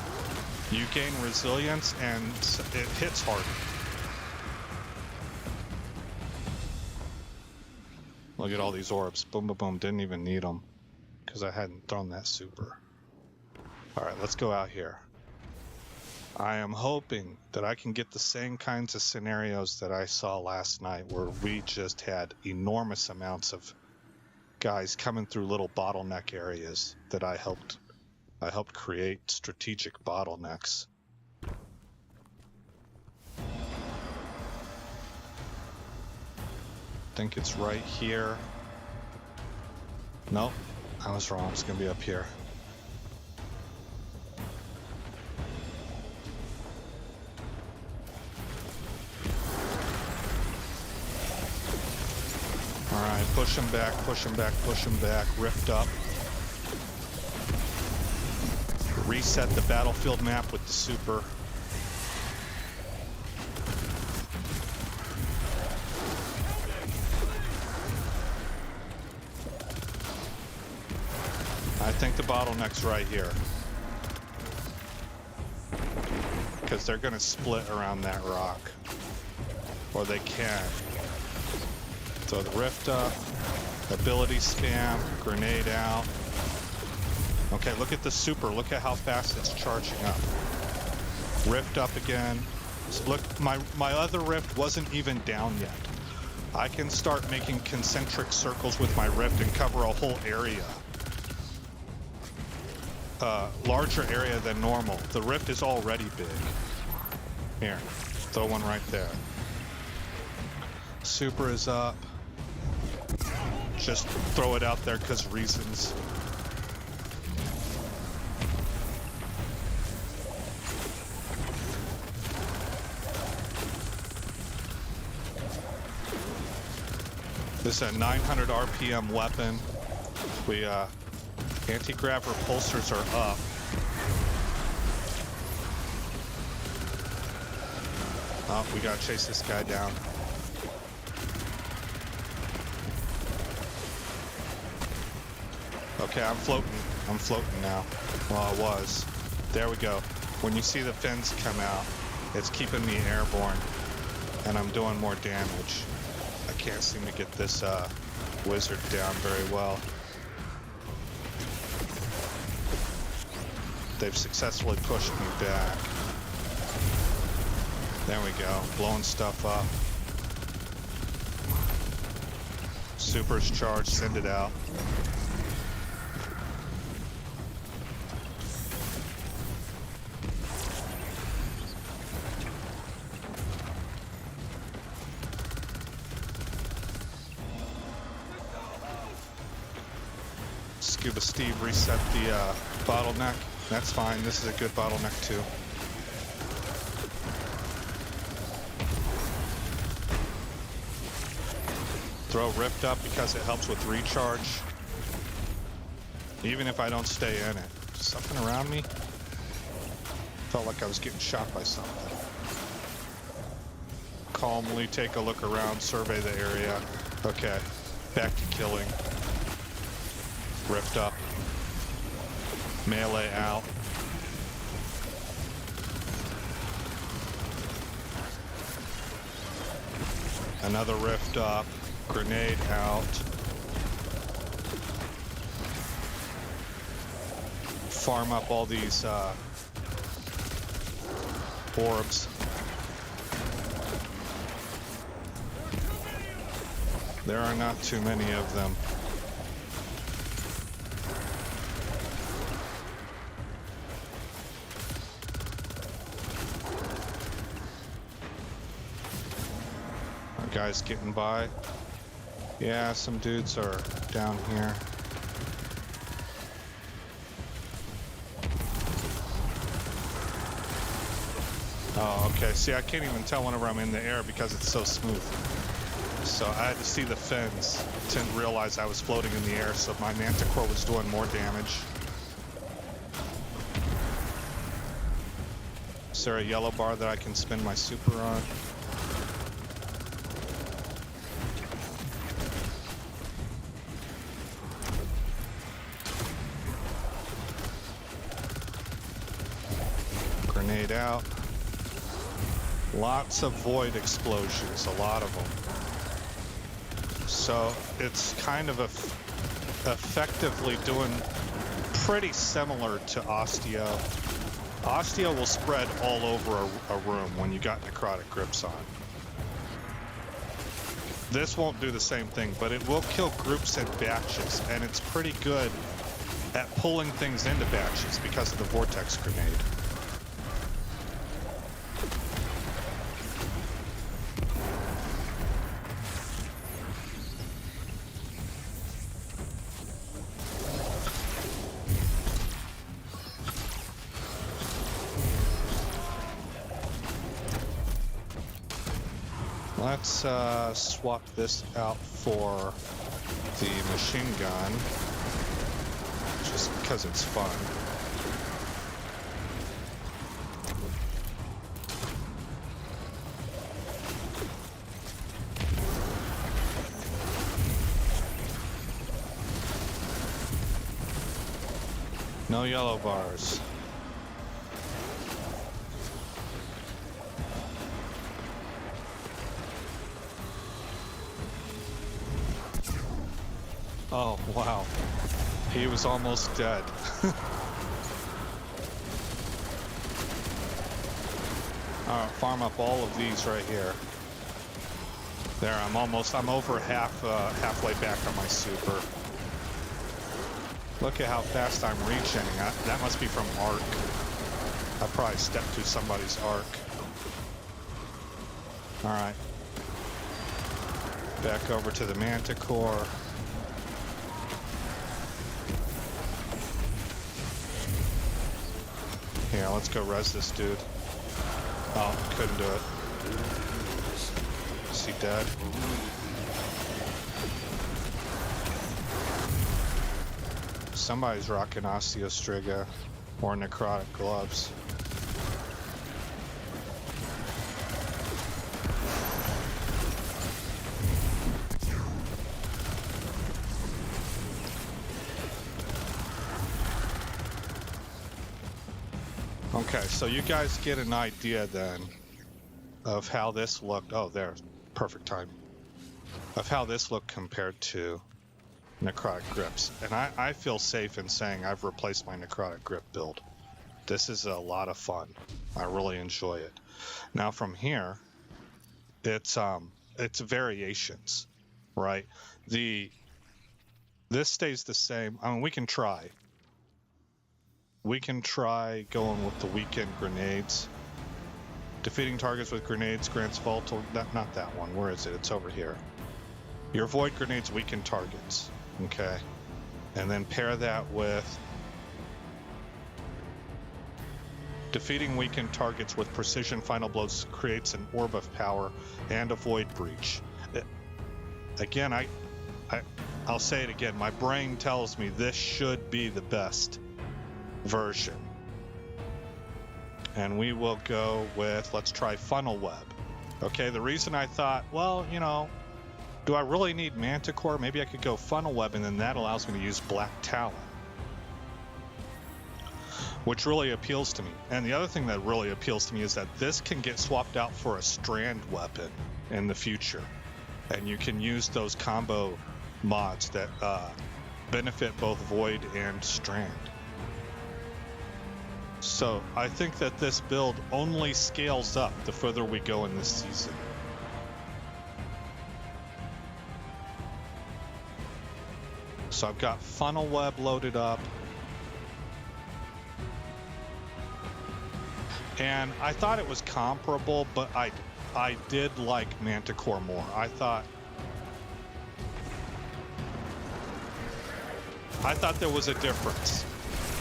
You gain resilience and it hits harder. Look at all these orbs. Boom, boom, boom. Didn't even need them because I hadn't thrown that super. All right, let's go out here. I am hoping that I can get the same kinds of scenarios that I saw last night where we just had enormous amounts of guys coming through little bottleneck areas that I helped create strategic bottlenecks. I think it's right here. Nope, I was wrong. It's gonna be up here. All right, push him back, push him back, push him back. Rift up. Reset the battlefield map with the super. I think the bottleneck's right here. Because they're going to split around that rock. Or they can. So the rift up, ability spam, grenade out. Okay, look at the super. Look at how fast it's charging up. Rift up again. So look, my other rift wasn't even down yet. I can start making concentric circles with my rift and cover a whole area. Larger area than normal. The rift is already big. Here, throw one right there. Super is up. Just throw it out there because reasons. This is a 900 RPM weapon. We anti-grav repulsors are up. Oh, we gotta chase this guy down. Okay, I'm floating. I'm floating now. Well, I was. There we go. When you see the fins come out, it's keeping me airborne, and I'm doing more damage. I can't seem to get this wizard down very well. They've successfully pushed me back. There we go, blowing stuff up. Super's charged, send it out. Scuba Steve reset the bottleneck. That's fine, this is a good bottleneck too. Throw Rift up because it helps with recharge. Even if I don't stay in it. Something around me? Felt like I was getting shot by something. Calmly take a look around, survey the area. Okay, back to killing. Rift up. Melee out. Another rift up. Grenade out. Farm up all these orbs. There are not too many of them. Guys getting by. Yeah, some dudes are down here. Oh, okay. See, I can't even tell whenever I'm in the air because it's so smooth. So I had to see the fins to realize I was floating in the air, so my Manticore was doing more damage. Is there a yellow bar that I can spin my super on? grenade out. Lots of void explosions, a lot of them. So it's kind of effectively doing pretty similar to Osteo. Osteo will spread all over a room when you got necrotic grips on. This won't do the same thing, but it will kill groups in batches, and it's pretty good at pulling things into batches because of the vortex grenade. Let's swap this out for the machine gun, just because it's fun. No yellow bars. Oh, wow. He was almost dead. Alright, farm up all of these right here. There, I'm over halfway back on my super. Look at how fast I'm reaching. That must be from arc. I probably stepped through somebody's arc. Alright. Back over to the Manticore. Here, let's go res this dude. Oh, couldn't do it. Is he dead? Somebody's rocking Osteostriga or necrotic gloves. Okay, so you guys get an idea then of how this looked. Oh, there, perfect time. Of how this looked compared to necrotic grips. And I feel safe in saying I've replaced my necrotic grip build. This is a lot of fun. I really enjoy it. Now from here, it's variations, right? This stays the same. I mean, we can try. We can try going with the weekend grenades. Defeating targets with grenades grants volatile... Not that one. Where is it? It's over here. Your void grenades weaken targets. Okay. And then pair that with... Defeating weakened targets with precision final blows creates an orb of power and a void breach. Again, I'll say it again. My brain tells me this should be the best version. And we will go with, let's try funnel web. Okay, the reason I thought, well, you know, do I really need Manticore? Maybe I could go funnel web, and then that allows me to use Black Talon, which really appeals to me. And the other thing that really appeals to me is that this can get swapped out for a strand weapon in the future, and you can use those combo mods that benefit both void and strand. So I think that this build only scales up the further we go in this season. So I've got funnel web loaded up. And I thought it was comparable, but I did like Manticore more. I thought there was a difference.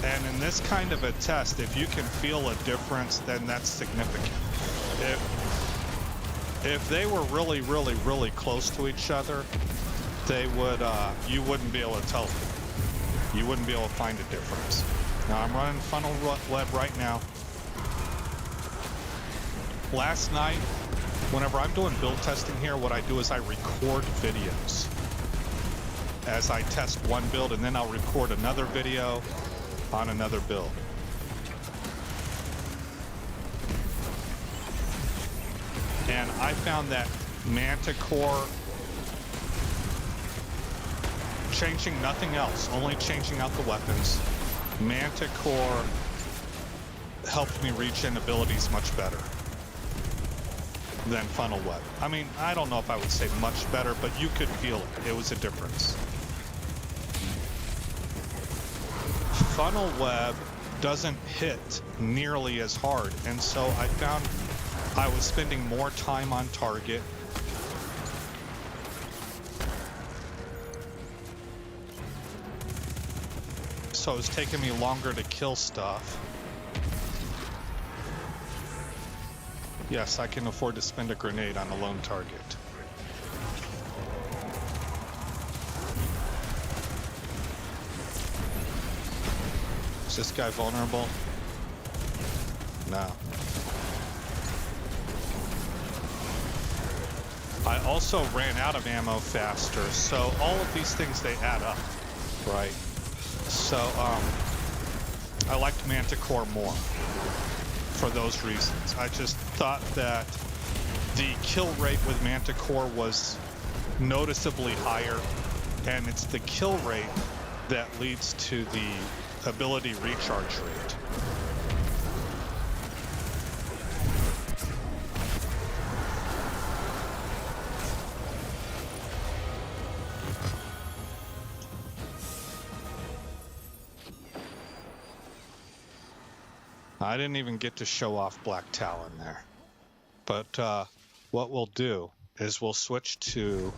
And in this kind of a test, if you can feel a difference, then that's significant. If they were really, really, really close to each other, they would, you wouldn't be able to tell. You wouldn't be able to find a difference. Now I'm running funnel web right now. Last night, whenever I'm doing build testing here, what I do is I record videos as I test one build, and then I'll record another video on another build. And I found that Manticore, changing nothing else, only changing out the weapons, Manticore helped me regen abilities much better than Funnel Web. I mean, I don't know if I would say much better, but you could feel it. It was a difference. Funnel Web doesn't hit nearly as hard, and so I found I was spending more time on target. So it was taking me longer to kill stuff. Yes, I can afford to spend a grenade on a lone target. Is this guy vulnerable? No. I also ran out of ammo faster, so all of these things, they add up, right? So, I liked Manticore more for those reasons. I just thought that the kill rate with Manticore was noticeably higher, and it's the kill rate that leads to the ability recharge rate. I didn't even get to show off Black Talon there. But what we'll do is we'll switch to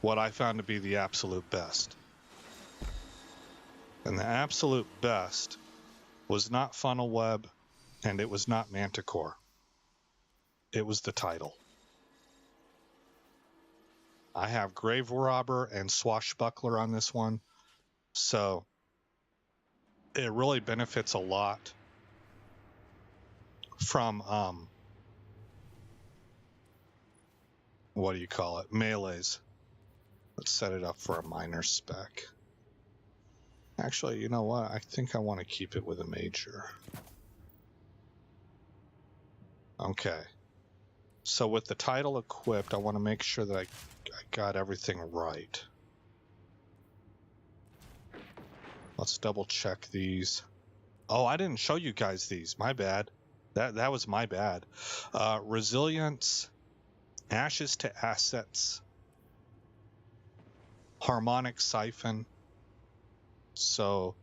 what I found to be the absolute best. And the absolute best was not Funnel Web, and it was not Manticore. It was the title. I have Grave Robber and Swashbuckler on this one, so it really benefits a lot from what do you call it? Melees. Let's set it up for a minor spec. Actually, you know what? I think I want to keep it with a major. Okay. So with the title equipped, I want to make sure that I got everything right. Let's double check these. Oh, I didn't show you guys these. My bad. That was my bad. Resilience, Ashes to Assets, Harmonic Siphon. So,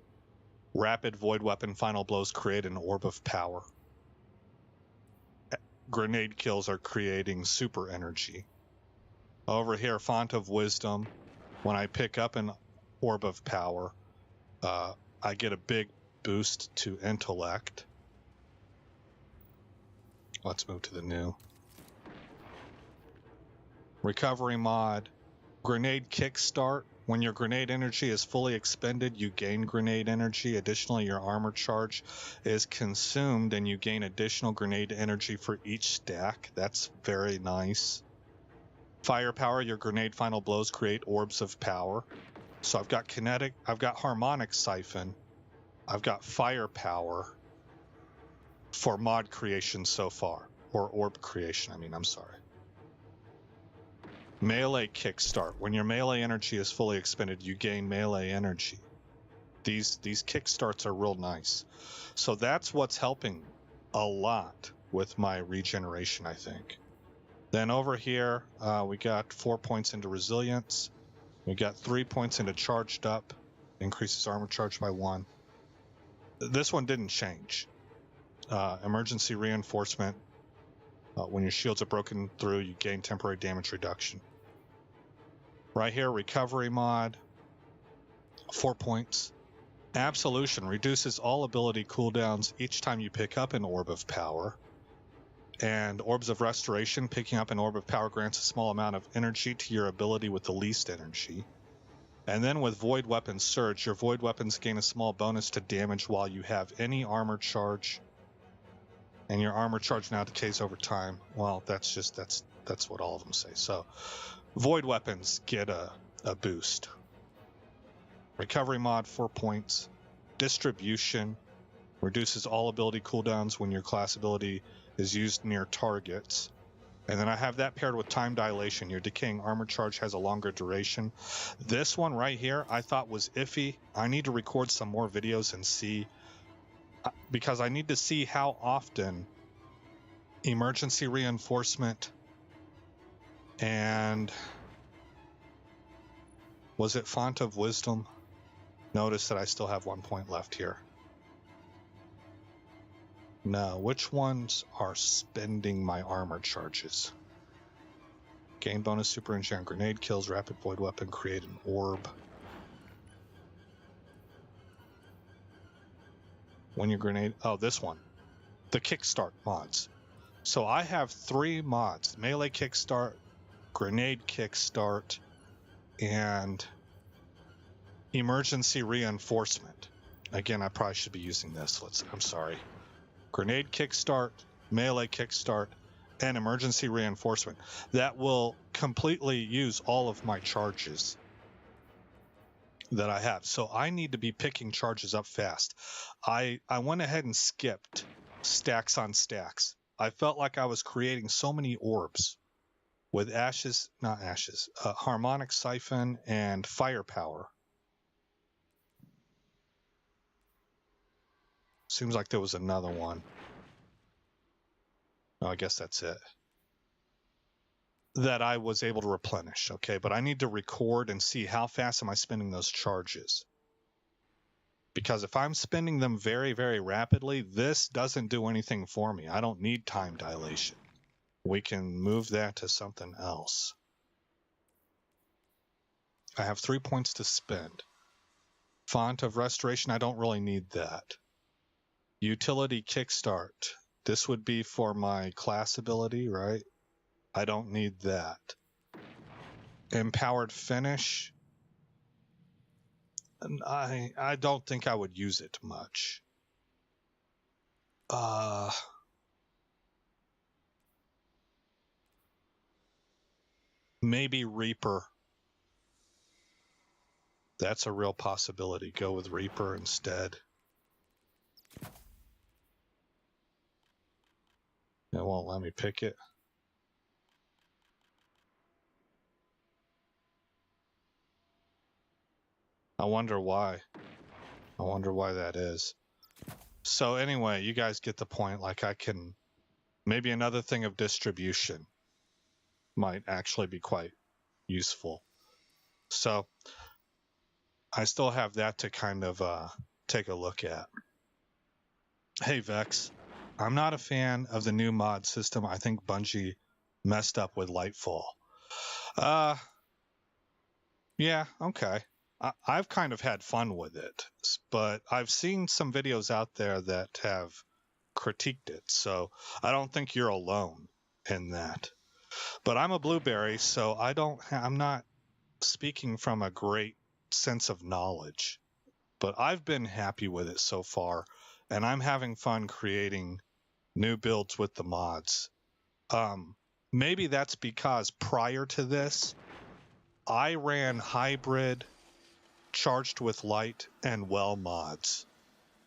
Rapid Void Weapon Final Blows create an Orb of Power. Grenade kills are creating super energy. Over here, Font of Wisdom. When I pick up an Orb of Power, I get a big boost to Intellect. Let's move to the new. Recovery mod. Grenade Kickstart. When your grenade energy is fully expended, you gain grenade energy. Additionally, your armor charge is consumed and you gain additional grenade energy for each stack. That's very nice. Firepower, your grenade final blows create orbs of power. So I've got kinetic, I've got harmonic siphon, I've got firepower for mod creation so far, or orb creation, I'm sorry. Melee Kickstart. When your melee energy is fully expended, you gain melee energy. These kickstarts are real nice. So that's what's helping a lot with my regeneration, I think. Then over here, we got 4 points into resilience. We got 3 points into charged up. Increases armor charge by 1. This one didn't change. Emergency reinforcement. When your shields are broken through, you gain temporary damage reduction. Right here, recovery mod, 4 points. Absolution reduces all ability cooldowns each time you pick up an Orb of Power. And Orbs of Restoration, picking up an Orb of Power grants a small amount of energy to your ability with the least energy. And then with Void Weapon Surge, your Void Weapons gain a small bonus to damage while you have any armor charge. And your armor charge now decays over time. Well, that's what all of them say. So Void Weapons get a boost. Recovery mod, 4 points. Distribution reduces all ability cooldowns when your class ability is used near targets. And then I have that paired with time dilation. Your decaying armor charge has a longer duration. This one right here, I thought was iffy. I need to record some more videos and see, because I need to see how often emergency reinforcement and was it Font of Wisdom? Notice that I still have 1 point left here. No, which ones are spending my armor charges? Gain bonus super engineering grenade kills, rapid void weapon, create an orb. When your grenade, oh, this one. The kickstart mods. So I have 3 mods: melee kickstart, grenade kickstart, and emergency reinforcement. Again, I probably should be using this. I'm sorry. Grenade kickstart, melee kickstart, and emergency reinforcement. That will completely use all of my charges that I have. So I need to be picking charges up fast. I went ahead and skipped stacks on stacks. I felt like I was creating so many orbs with harmonic siphon and firepower. Seems like there was another one. Oh, I guess that's it. That I was able to replenish. Okay, but I need to record and see how fast am I spending those charges. Because if I'm spending them very, very rapidly, this doesn't do anything for me. I don't need time dilation. We can move that to something else. I have 3 points to spend. Font of Restoration, I don't really need that. Utility Kickstart. This would be for my class ability, right? I don't need that. Empowered Finish. I don't think I would use it much. Maybe Reaper. That's a real possibility. Go with Reaper instead. It won't let me pick it. I wonder why. I wonder why that is. So anyway, you guys get the point. Like I can, maybe another thing of distribution might actually be quite useful. So I still have that to kind of take a look at. Hey Vex, I'm not a fan of the new mod system. I think Bungie messed up with LightFall. Yeah, okay. I've kind of had fun with it, but I've seen some videos out there that have critiqued it, so I don't think you're alone in that. But I'm a blueberry, so I'm not speaking from a great sense of knowledge, but I've been happy with it so far, and I'm having fun creating new builds with the mods. Maybe that's because prior to this, I ran hybrid, charged with light, and well mods.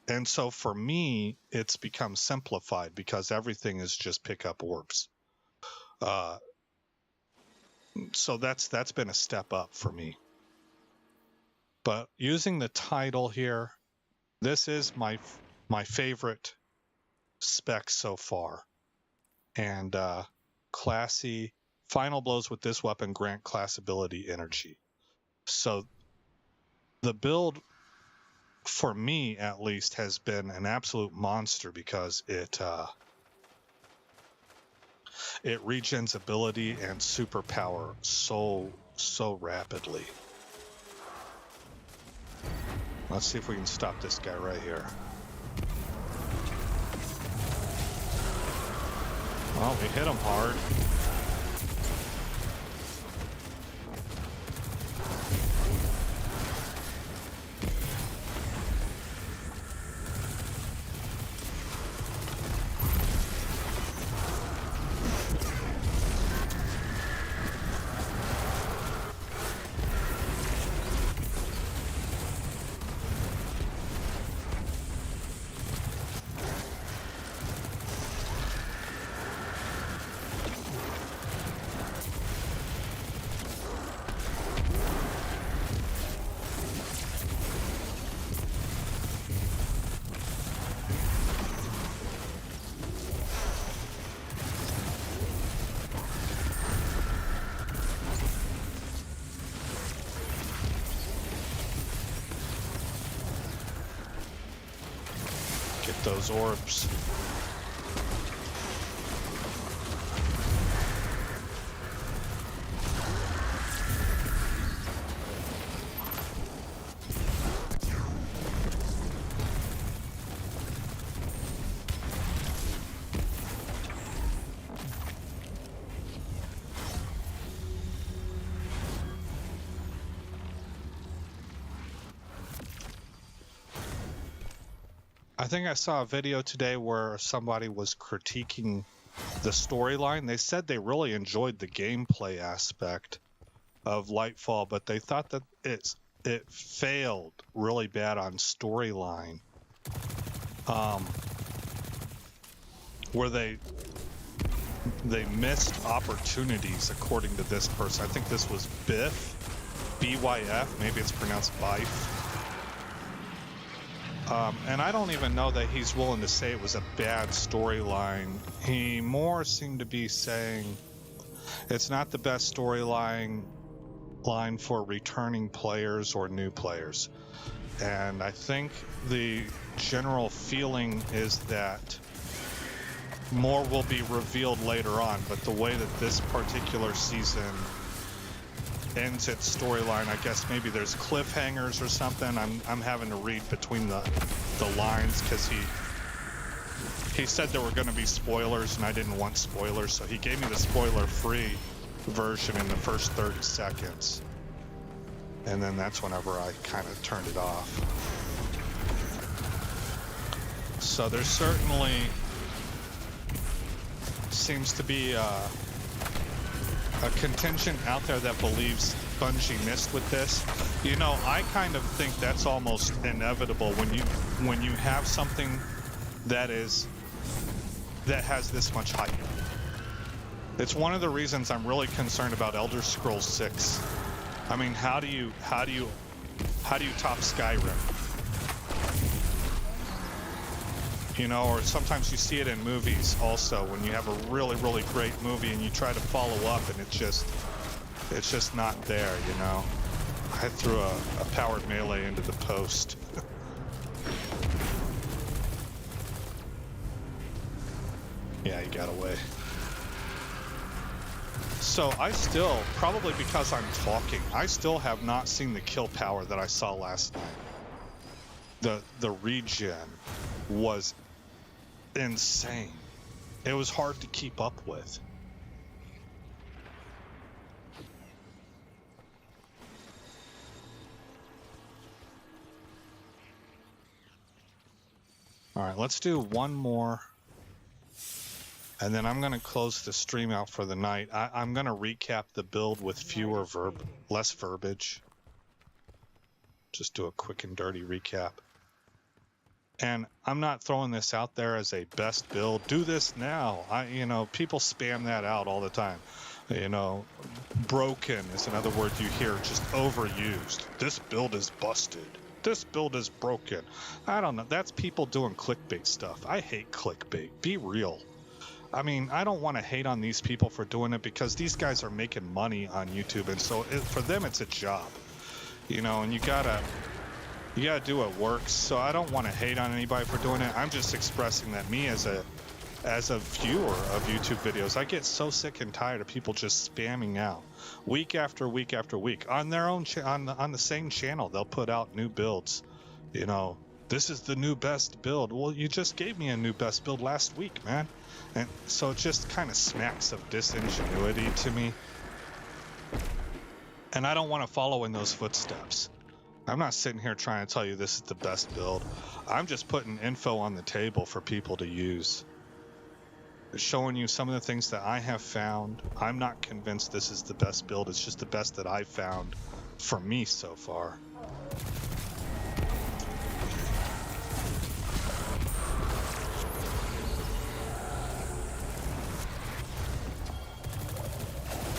And so for me, it's become simplified because everything is just pick up orbs. So that's been a step up for me. But using the title here, this is my favorite spec so far. And classy, final blows with this weapon grant class ability energy. So the build, for me at least, has been an absolute monster because it regens ability and superpower so rapidly. Let's see if we can stop this guy right here. Well, we hit him hard. Get those orbs. I think I saw a video today where somebody was critiquing the storyline. They said they really enjoyed the gameplay aspect of LightFall, but they thought that it failed really bad on storyline. Where they missed opportunities, according to this person. I think this was Biff, B-Y-F, maybe it's pronounced Bife. And I don't even know that he's willing to say it was a bad storyline. He more seemed to be saying it's not the best storyline for returning players or new players. And I think the general feeling is that more will be revealed later on, but the way that this particular season ends its storyline, I guess maybe there's cliffhangers or something. I'm having to read between the lines, because he said there were going to be spoilers and I didn't want spoilers, so he gave me the spoiler-free version in the first 30 seconds. And then that's whenever I kind of turned it off. So there certainly seems to be a contingent out there that believes Bungie missed with this. You know, I kind of think that's almost inevitable when you have something that has this much hype. It's one of the reasons I'm really concerned about Elder Scrolls 6. I mean, how do you top Skyrim? You know, or sometimes you see it in movies also, when you have a really, really great movie and you try to follow up and it's just not there, you know? I threw a powered melee into the post. Yeah, he got away. So I still, probably because I'm talking, I still have not seen the kill power that I saw last night. The regen was insane. It was hard to keep up with. All right, let's do one more. And then I'm going to close the stream out for the night. I'm going to recap the build with less verbiage. Just do a quick and dirty recap. And I'm not throwing this out there as a best build. Do this now. You know, people spam that out all the time. You know, broken is another word you hear, just overused. This build is busted. This build is broken. I don't know. That's people doing clickbait stuff. I hate clickbait. Be real. I mean, I don't want to hate on these people for doing it, because these guys are making money on YouTube, and so for them it's a job. You know, and you gotta do what works. So I don't want to hate on anybody for doing it. I'm just expressing that me as a viewer of YouTube videos, I get so sick and tired of people just spamming out week after week after week on their own on the same channel. They'll put out new builds. You know, this is the new best build. Well, you just gave me a new best build last week, man. And so it just kind of smacks of disingenuity to me. And I don't want to follow in those footsteps. I'm not sitting here trying to tell you this is the best build. I'm just putting info on the table for people to use. Showing you some of the things that I have found. I'm not convinced this is the best build. It's just the best that I've found for me so far.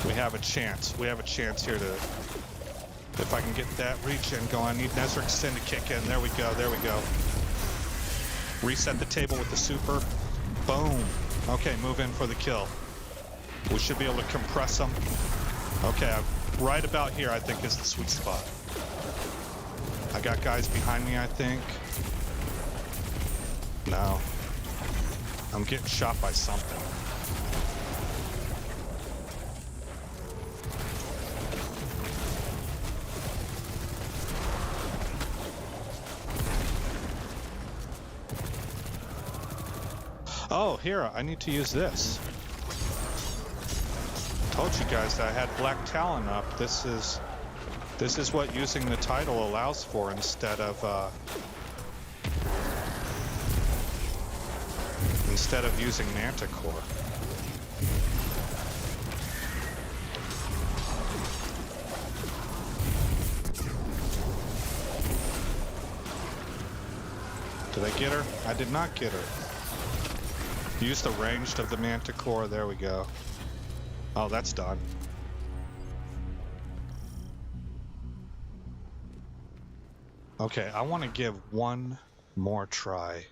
We have a chance. We have a chance here to... If I can get that regen going, I need Nezric's Sin to kick in. There we go, there we go. Reset the table with the super. Boom. Okay, move in for the kill. We should be able to compress them. Okay, right about here I think is the sweet spot. I got guys behind me, I think. No. I'm getting shot by something. Oh, here, I need to use this. Told you guys that I had Black Talon up. This is what using the title allows for instead of using Manticore. Did I get her? I did not get her. Use the ranged of the Manticore. There we go. Oh, that's done. Okay, I want to give one more try.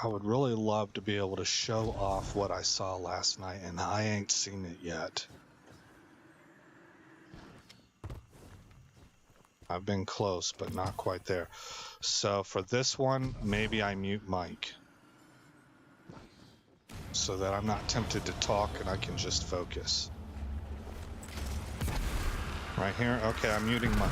I would really love to be able to show off what I saw last night, and I ain't seen it yet. I've been close, but not quite there. So for this one, maybe I mute Mike, so that I'm not tempted to talk and I can just focus. Right here? Okay, I'm muting Mike.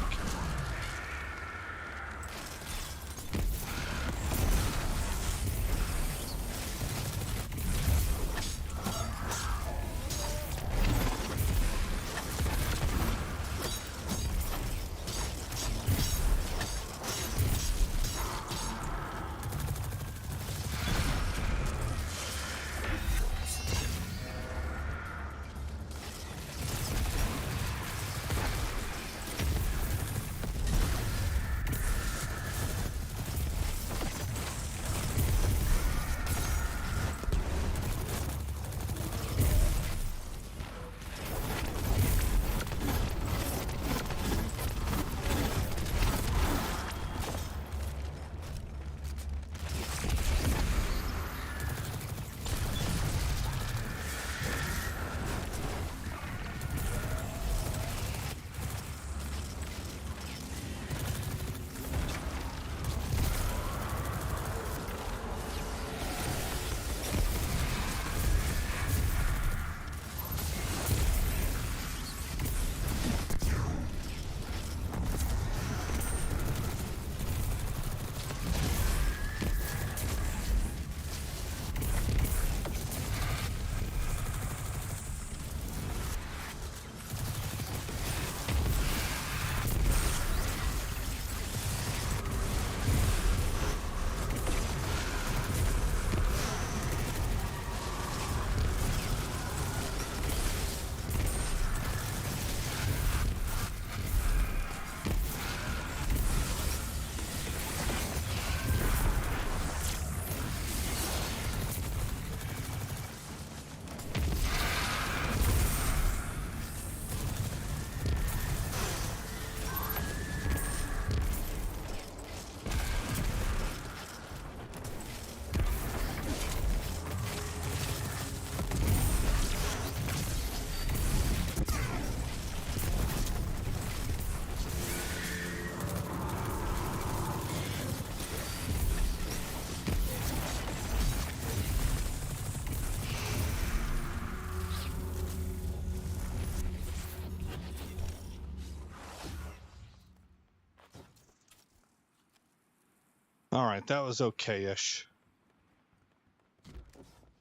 All right, that was okay-ish.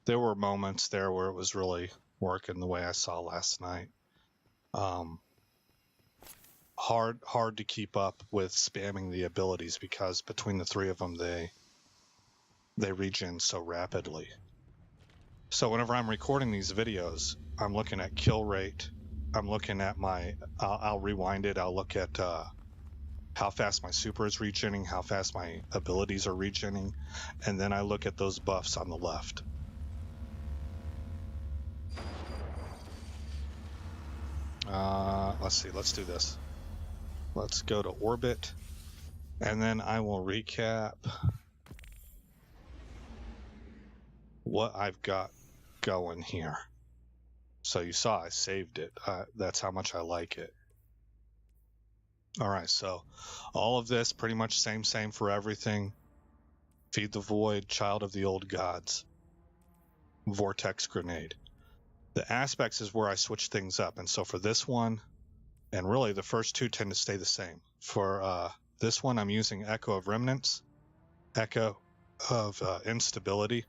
There were moments there where it was really working the way I saw last night. Hard to keep up with spamming the abilities because between the three of them, they regen so rapidly. So whenever I'm recording these videos, I'm looking at kill rate. I'm looking at my, I'll rewind it. I'll look at how fast my super is regening, how fast my abilities are regening, and then I look at those buffs on the left. Let's see, let's do this. Let's go to orbit, and then I will recap what I've got going here. So you saw I saved it. That's how much I like it. All right, so all of this pretty much same for everything. Feed the Void, Child of the Old Gods, Vortex Grenade. The aspects is where I switch things up. And so for this one, and really the first two tend to stay the same. For this one, I'm using Echo of Remnants, Echo of Instability,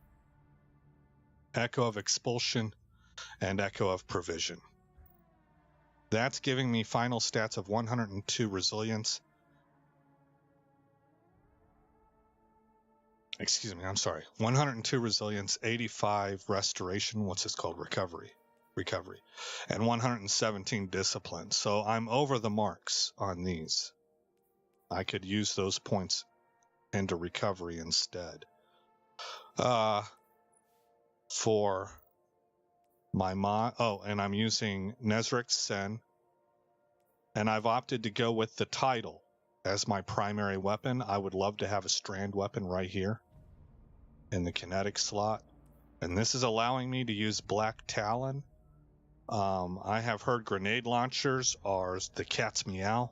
Echo of Expulsion, and Echo of Provision. That's giving me final stats of 102 Resilience. Excuse me, I'm sorry. 102 Resilience, 85 Restoration, what's this called? Recovery, and 117 Discipline. So I'm over the marks on these. I could use those points into recovery instead. For my mod, and I'm using Nezric's Sen, and I've opted to go with the title as my primary weapon. I would love to have a strand weapon right here in the kinetic slot, and this is allowing me to use Black Talon. I have heard grenade launchers are the cat's meow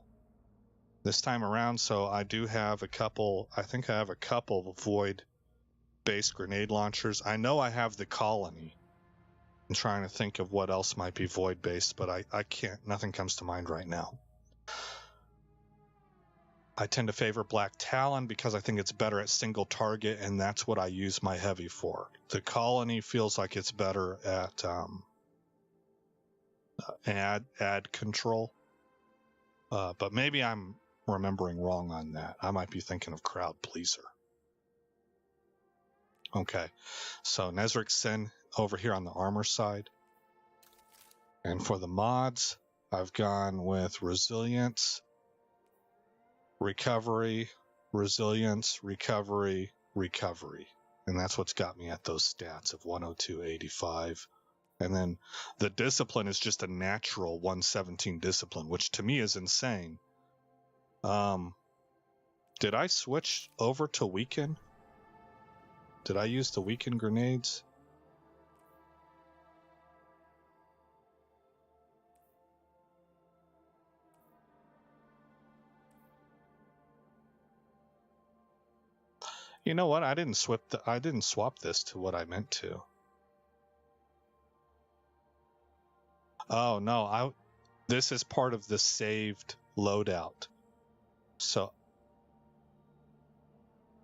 this time around, so I do have a couple. I think I have a couple void-based grenade launchers. I know I have the colony. I'm trying to think of what else might be void-based, but I can't. Nothing comes to mind right now. I tend to favor Black Talon because I think it's better at single target, and that's what I use my heavy for. The colony feels like it's better at ad control, but maybe I'm remembering wrong on that. I might be thinking of Crowd Pleaser. Okay, so Nezric's Sin over here on the armor side. And for the mods, I've gone with Resilience, Recovery, Resilience, Recovery, Recovery. And that's what's got me at those stats of 102, 85. And then the Discipline is just a natural 117 Discipline, which to me is insane. Did I switch over to Weaken? Did I use the Weaken grenades? You know what? I didn't swap this to what I meant to. Oh no, this is part of the saved loadout. So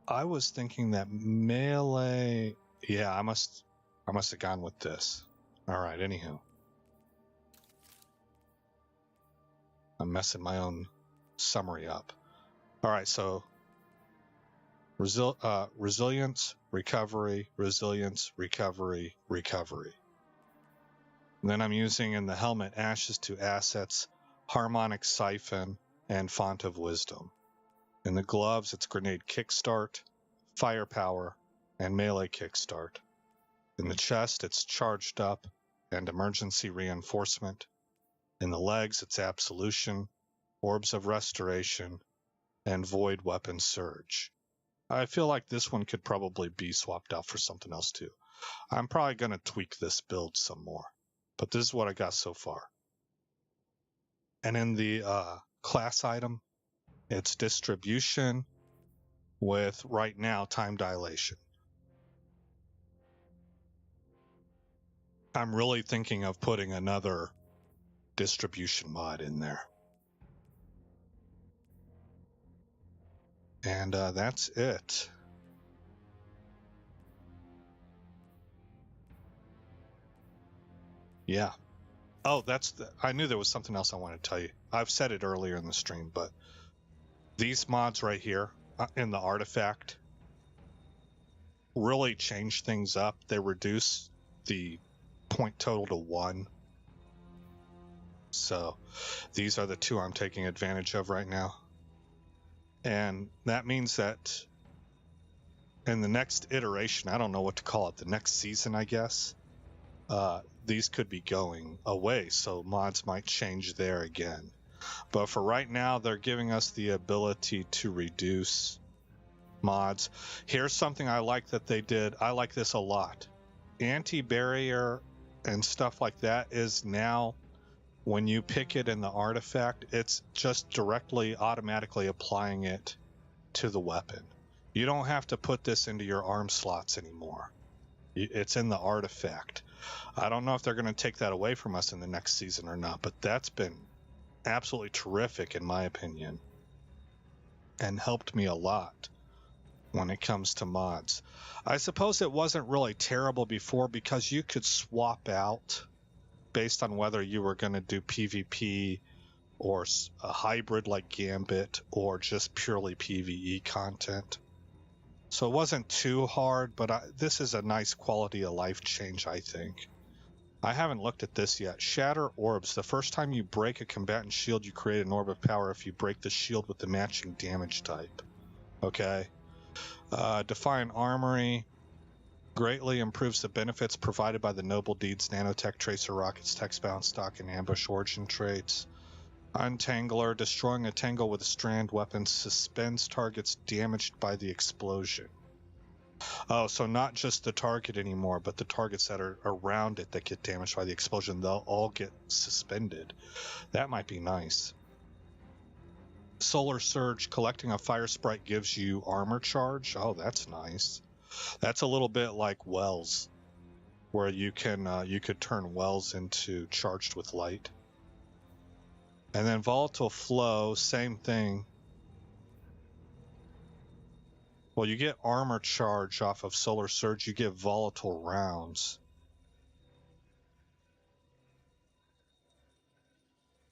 I was thinking that melee. Yeah, I must have gone with this. All right. Anywho, I'm messing my own summary up. All right. So resilience, recovery, resilience, recovery, recovery. And then I'm using in the helmet Ashes to Assets, Harmonic Siphon, and Font of Wisdom. In the gloves, it's Grenade Kickstart, Firepower, and Melee Kickstart. In the chest, it's Charged Up and Emergency Reinforcement. In the legs, it's Absolution, Orbs of Restoration, and Void Weapon Surge. I feel like this one could probably be swapped out for something else too. I'm probably going to tweak this build some more, but this is what I got so far. And in the class item, it's Distribution with, right now, Time Dilation. I'm really thinking of putting another distribution mod in there. And that's it. Yeah. Oh, I knew there was something else I wanted to tell you. I've said it earlier in the stream, but these mods right here in the artifact really change things up. They reduce the point total to 1. So these are the two I'm taking advantage of right now. And that means that in the next iteration, I don't know what to call it, the next season, I guess, these could be going away. So mods might change there again. But for right now, they're giving us the ability to reduce mods. Here's something I like that they did. I like this a lot. Anti-barrier and stuff like that is now, when you pick it in the artifact, it's just directly automatically applying it to the weapon. You don't have to put this into your arm slots anymore. It's in the artifact. I don't know if they're going to take that away from us in the next season or not, but that's been absolutely terrific in my opinion and helped me a lot when it comes to mods. I suppose it wasn't really terrible before because you could swap out based on whether you were going to do PvP or a hybrid like Gambit or just purely PvE content. So it wasn't too hard, but this is a nice quality of life change, I think. I haven't looked at this yet. Shatter orbs. The first time you break a combatant shield, you create an orb of power if you break the shield with the matching damage type. Okay. Defiant Armory. Greatly improves the benefits provided by the Noble Deeds, Nanotech, Tracer Rockets, Text-Bound Stock, and Ambush Origin traits. Untangler. Destroying a tangle with a strand weapon suspends targets damaged by the explosion. Oh, so not just the target anymore, but the targets that are around it that get damaged by the explosion, they'll all get suspended. That might be nice. Solar Surge. Collecting a fire sprite gives you armor charge. Oh, that's nice. That's a little bit like Wells, where you could turn Wells into charged with light. And then Volatile Flow, same thing. Well, you get armor charge off of Solar Surge. You get volatile rounds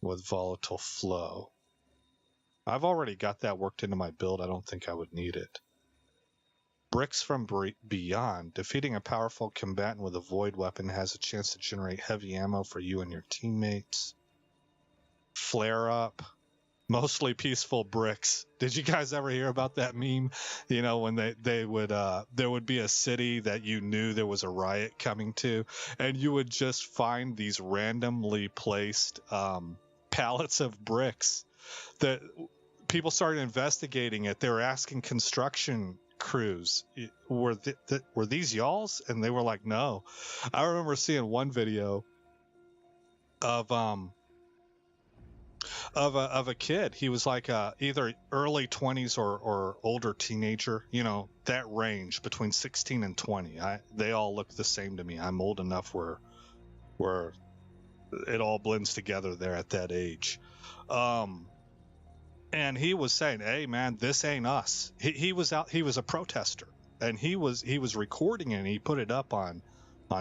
with Volatile Flow. I've already got that worked into my build. I don't think I would need it. Bricks from Beyond. Defeating a powerful combatant with a void weapon has a chance to generate heavy ammo for you and your teammates. Flare Up. Mostly peaceful bricks. Did you guys ever hear about that meme? You know, when they would there would be a city that you knew there was a riot coming to, and you would just find these randomly placed pallets of bricks that people started investigating it. They were asking construction crews, were these y'all's? And they were like, no. I remember seeing one video of a kid. He was like either early 20s or older teenager, you know, that range between 16 and 20. They all look the same to me. I'm old enough where it all blends together there at that age. And he was saying, hey man, this ain't us. He was a protester, and he was recording it, and he put it up on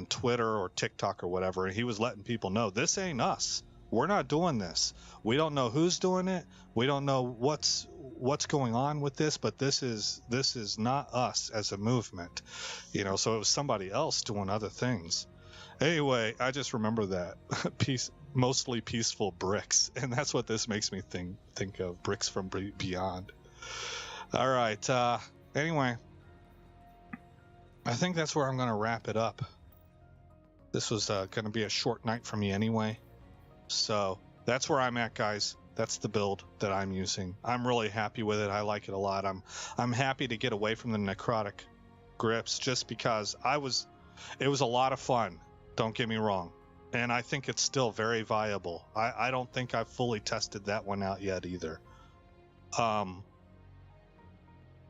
Twitter or TikTok or whatever, and he was letting people know, this ain't us. We're not doing this. We don't know who's doing it. We don't know what's going on with this, but this is not us as a movement, you know. So it was somebody else doing other things. Anyway, I just remember that mostly peaceful bricks, and that's what this makes me think of. Bricks from Beyond. All right. Anyway, I think that's where I'm going to wrap it up. This was going to be a short night for me anyway. So that's where I'm at, guys. That's the build that I'm using. I'm really happy with it. I like it a lot. I'm happy to get away from the necrotic grips just because it was a lot of fun. Don't get me wrong. And I think it's still very viable. I don't think I've fully tested that one out yet either.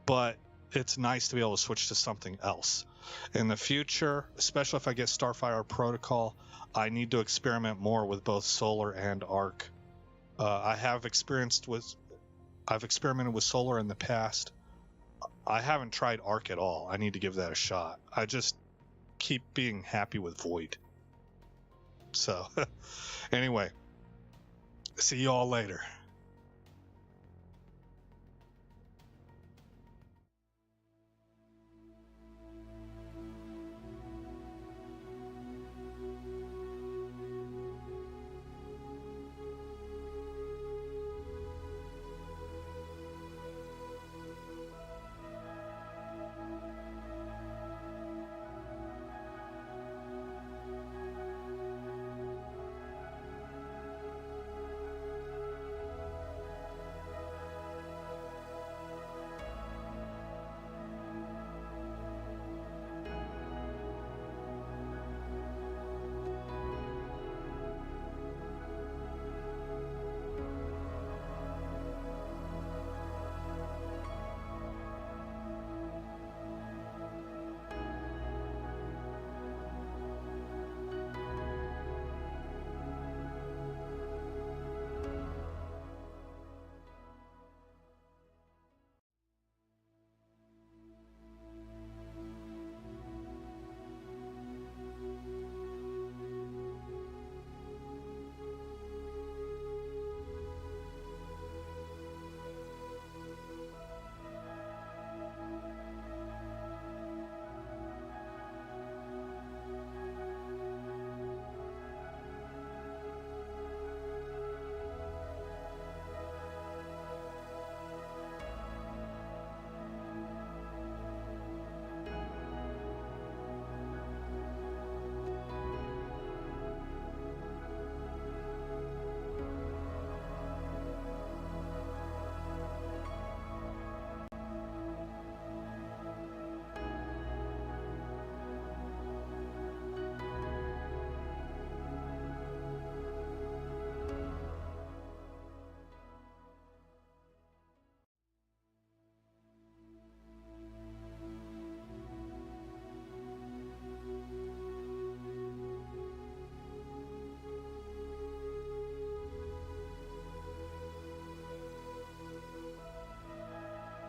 But it's nice to be able to switch to something else. In the future, especially if I get Starfire Protocol, I need to experiment more with both Solar and Arc. I've experimented with Solar in the past. I haven't tried Arc at all. I need to give that a shot. I just keep being happy with Void. So, anyway, see you all later.